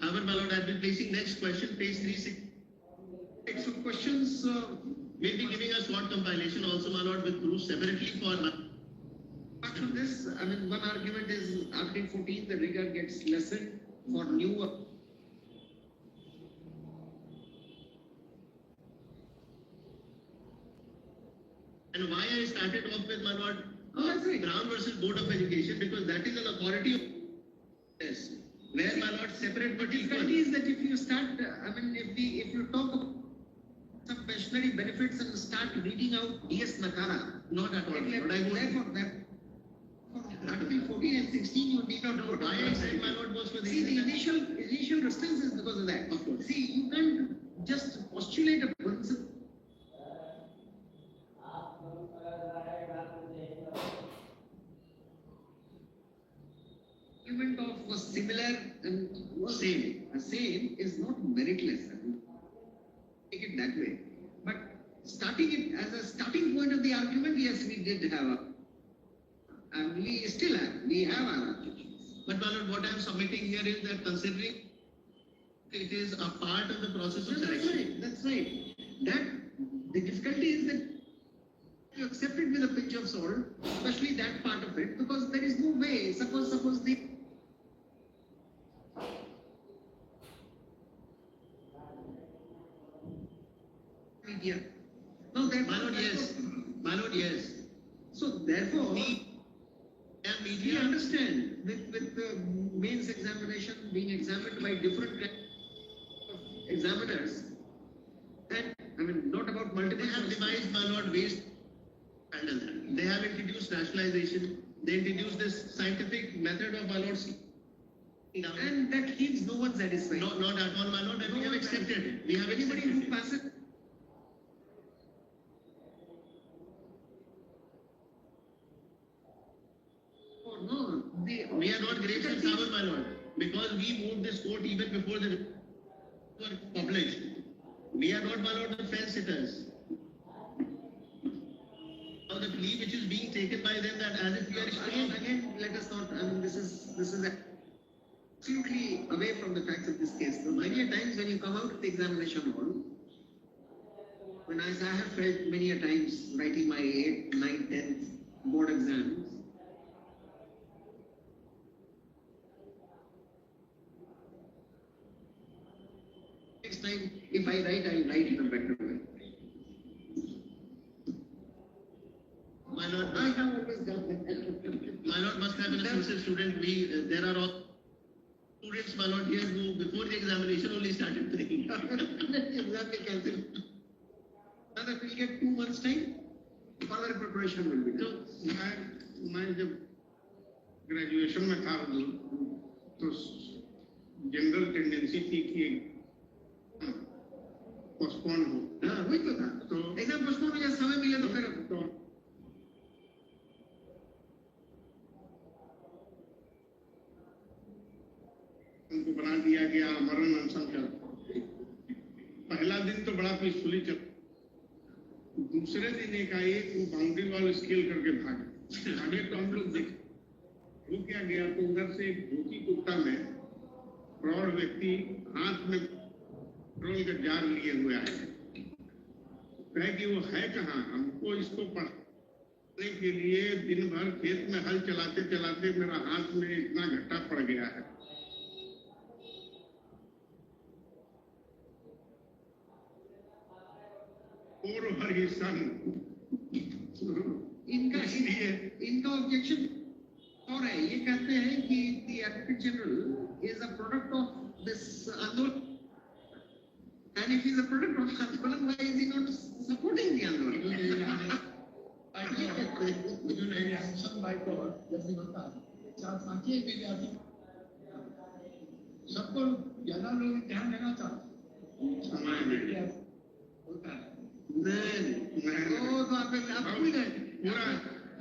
Speaker 5: however, my lord, I'll be placing next question, page 36.
Speaker 3: So questions,
Speaker 5: We'll be giving a SWOT compilation also, my lord, with proofs separately for
Speaker 3: apart from this, I mean, one argument is Article 14, the rigor gets lessened for new.
Speaker 5: and why I started off with, my lord,
Speaker 3: That's right.
Speaker 5: Brown versus Board of Education, because that is an authority of yes, where, my lord, separate but equal.
Speaker 3: Difficulty is that if you start, I mean, if you talk about some pensionary benefits and start reading out DS Nakara,
Speaker 5: Not at all. But I would,
Speaker 3: therefore, Article 14 and 16, you need not know.
Speaker 5: why I said, my lord, was for the
Speaker 3: See, the
Speaker 5: reason that-
Speaker 3: initial resistance is because of that.
Speaker 5: Of course.
Speaker 3: See, you can't just postulate a principle. Argument of a similar and same is not meritless. I mean, take it that way. But starting it as a starting point of the argument, yes, we did have and we still have. We have our objections.
Speaker 5: But my lord, what I am submitting here is that considering it is a part of the process of
Speaker 3: That's
Speaker 5: selection.
Speaker 3: right. That's right. That the difficulty is that you accept it with a pinch of salt, especially that part of it, because there is no way. Suppose the media. No, that
Speaker 5: My lord, yes. My lord, yes.
Speaker 3: So therefore,
Speaker 5: We and
Speaker 3: we
Speaker 5: media
Speaker 3: understand with the mains examination being examined by different kinds of examiners, and I mean not about multiple.
Speaker 5: they have devised, my lord, ways to handle that. They have introduced rationalization. They introduced this scientific method of, my lord,
Speaker 3: and that leaves no one satisfied.
Speaker 5: not at all, my lord, and we have accepted it. We have
Speaker 3: Anybody
Speaker 5: accepted
Speaker 3: who
Speaker 5: it.
Speaker 3: passes. Oh no,
Speaker 5: We are not grapes and sour, my lord, because we moved this court even before the were published. We are not, my lord, the fence sitters. Now the plea which is being taken by them that as if we are strong.
Speaker 3: Again, let us not. I mean, this is absolutely away from the facts of this case. So many a times when you come out of the examination hall, when I have felt many a times writing my 8th, 9th, 10th board exams. Next time, if I write in a better way.
Speaker 5: My lord,
Speaker 3: I have always done that.
Speaker 5: my lord must have been a sincere student. There are all students, my lord, here who before the examination only started praying.
Speaker 3: Exactly, cancel. Now that we'll get 2 months time, further preparation will be done.
Speaker 2: मैं जब graduation में था तो general tendency थी कि postpone हो
Speaker 3: हाँ, वही तो था।
Speaker 2: तो
Speaker 3: एग्जाम पोस्टपोन हो जाए, समय मिले तो फिर
Speaker 2: तो उनको बना दिया गया मरण अनशन का पहला दिन तो बड़ा पीसफुली चल दूसरे दिन एकाएक वो बाउंड्री वॉल स्केल करके भागे तो हम लोग देख वो क्या गया तो उधर से एक धोती कुत्ता में प्रौढ़ व्यक्ति हाथ में पेट्रोल का जार लिए हुए आए कहे कि वो है कहाँ हमको इसको पढ़ने के लिए दिन भर खेत में हल चलाते चलाते मेरा हाथ में इतना घट्टा पड़ गया है और हर सन
Speaker 3: इनका ऑब्जेक्शन और है ये कहते हैं कि the advocate general is a product of this andolan and if is a product of andolan why is he not supporting the andolan
Speaker 1: सबको ज्यादा लोग ध्यान देना चाहते
Speaker 3: नहीं तो आप भूल गए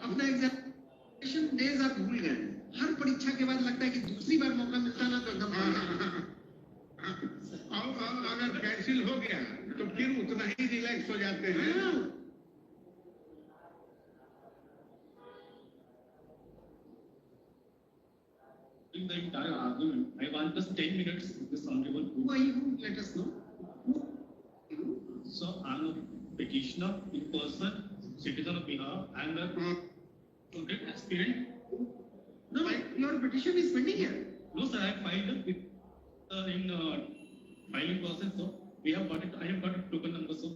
Speaker 3: अपना एग्जामिनेशन डेज आप भूल गए हर परीक्षा के बाद लगता है कि दूसरी बार मौका मिलता ना तो एकदम
Speaker 2: अगर कैंसिल हो गया तो फिर उतना ही रिलैक्स हो जाते हैं
Speaker 7: In the entire argument, I want just 10 minutes of this honorable.
Speaker 3: who are you let us know
Speaker 7: So I'm a petitioner in person, citizen of Bihar, and a student aspirant.
Speaker 3: no your petition is pending here
Speaker 7: No, sir, I filed it with, in filing process. So we have got it. I have got a token number. So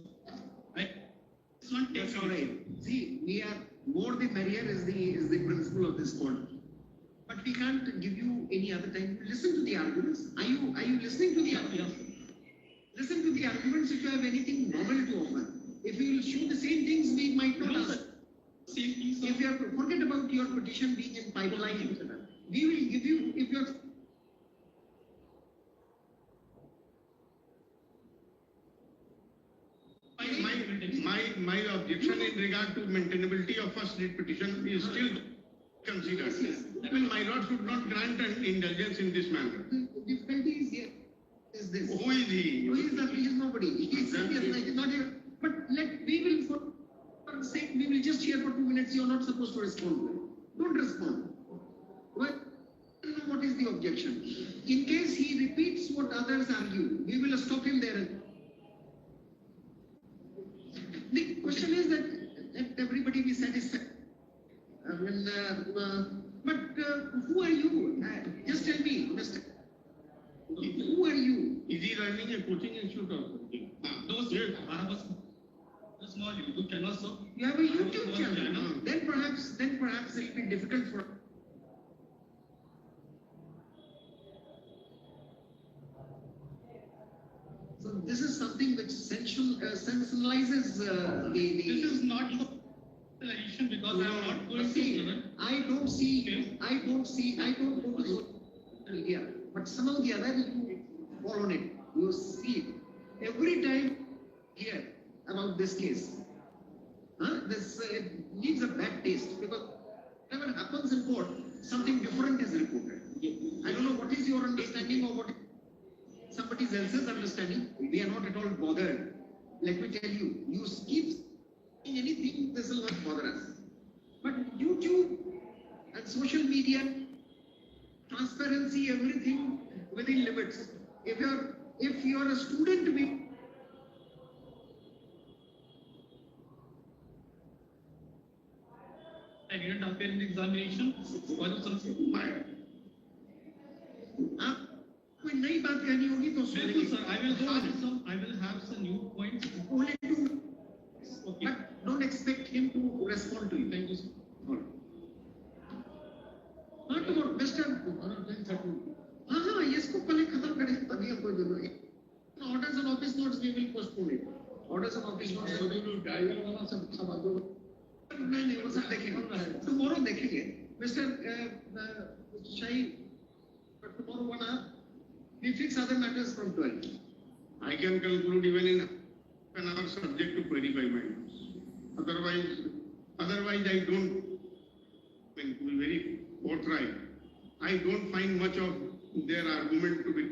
Speaker 7: it's not
Speaker 3: that's
Speaker 7: taken.
Speaker 3: all right see we are more the merrier is the principle of this court but we can't give you any other time listen to the arguments are you listening to the arguments listen to the arguments if you have anything novel to offer if you will show the same things we might not
Speaker 7: No,
Speaker 3: ask
Speaker 7: sir. Same thing, sir.
Speaker 3: if you are forget about your petition being in pipeline we will give you if you are
Speaker 2: my objection in regard to maintainability of first writ petition is still considered.
Speaker 3: Yes.
Speaker 2: I mean, my lord should not grant an indulgence in this manner.
Speaker 3: the difficulty is here is this
Speaker 2: Who is he?
Speaker 3: he is nobody he is not here but we will for sake we will just hear for 2 minutes you are not supposed to respond don't respond well what is the objection in case he repeats what others argue we will stop him there the question is that everybody be satisfied I mean, but who are you just tell me Mr. who are you
Speaker 2: Is he running a coaching institute or something?
Speaker 7: No, sir. I have a small YouTube channel, sir.
Speaker 3: you have a YouTube channel then perhaps it will be difficult for so this is something which sensationalizes the
Speaker 7: This is not for election because I am not going to
Speaker 3: see,
Speaker 7: learn.
Speaker 3: I don't go to social media, but somehow the other you fall on it. You see it. Every time hear about this case. This it leaves a bad taste because whatever happens in court, something different is reported. I don't know what is your understanding or what is somebody else's understanding. We are not at all bothered. Let me tell you, you keep saying anything, this will not bother us. But YouTube and social media, transparency, everything within limits. If you're a student,
Speaker 7: I didn't appear in the examination. What is some?
Speaker 3: कोई नई बात कहनी होगी तो
Speaker 7: Bill, sir, I will have some new points.
Speaker 3: only to
Speaker 7: Okay.
Speaker 3: but don't expect him to respond to you.
Speaker 7: Thank you, sir.
Speaker 3: हाँ तो Mr. हाँ इसको पहले खत्म करें तभी हमको जरूरत है orders and office notes we will postpone it orders and office notes
Speaker 1: driver वाला सब आगे
Speaker 3: नहीं वो सब देखेंगे tomorrow देखेंगे Mr. Shahi but tomorrow 1 hour we fix other matters from 12
Speaker 2: I can conclude even in an hour subject to query by my notes. Otherwise I don't, I mean, to be very forthright, I don't find much of their argument to be.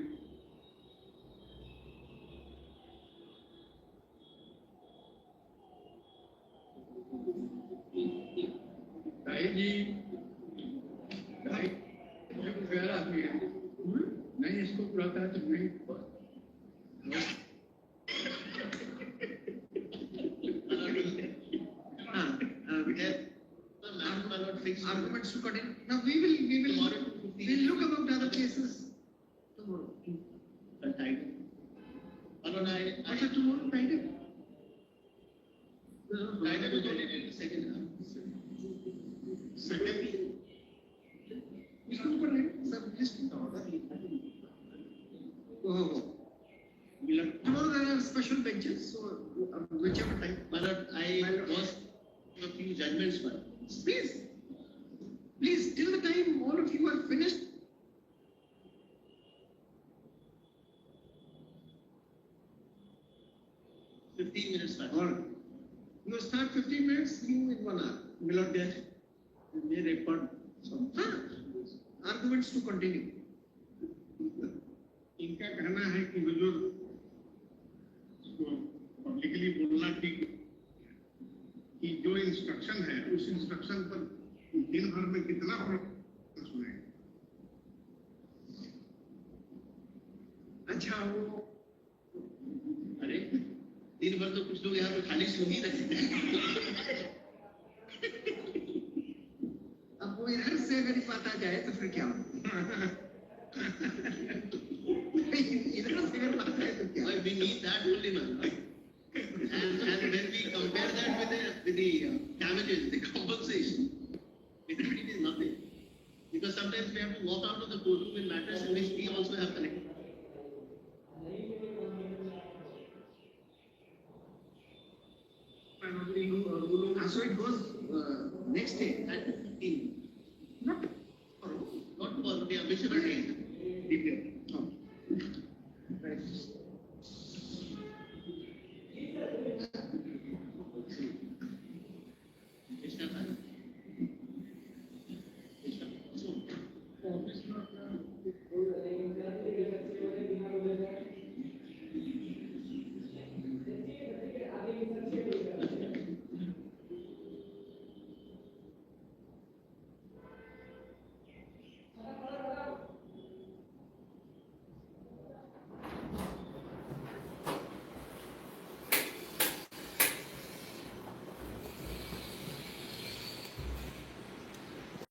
Speaker 1: ताई जी, ताई जो गैर आदमी है, नहीं इसको बुलाता है तो नहीं
Speaker 3: Arguments to continue. Now we will look about other cases tomorrow. What's tomorrow Friday?
Speaker 2: Second,
Speaker 3: इसको ऊपर नहीं सब लिस्ट में होगा oh tomorrow there are special benches so whichever time
Speaker 5: My lord, I was a few judgments, but
Speaker 3: please till the time all of you are finished
Speaker 5: 15 minutes back.
Speaker 3: or you start 15 minutes you in 1 hour will not get may record some arguments to continue.
Speaker 2: इनका कहना है कि हुजूर publicly बोलना ठीक कि जो instruction है उस इंस्ट्रक्शन पर दिन भर में कितना सुने
Speaker 3: अच्छा वो
Speaker 5: अरे दिन भर तो कुछ लोग यहाँ पे खाली सुन ही रहे हैं।
Speaker 3: अब वो इधर से अगर बात आ जाए तो फिर क्या इधर से अगर बात आए तो क्या
Speaker 5: Why we need that only, man. And when we compare that with the damages, the compensation, it really is nothing. Because sometimes we have to walk out of the courtroom in matters in which we also have connected.
Speaker 3: so it goes next day at 15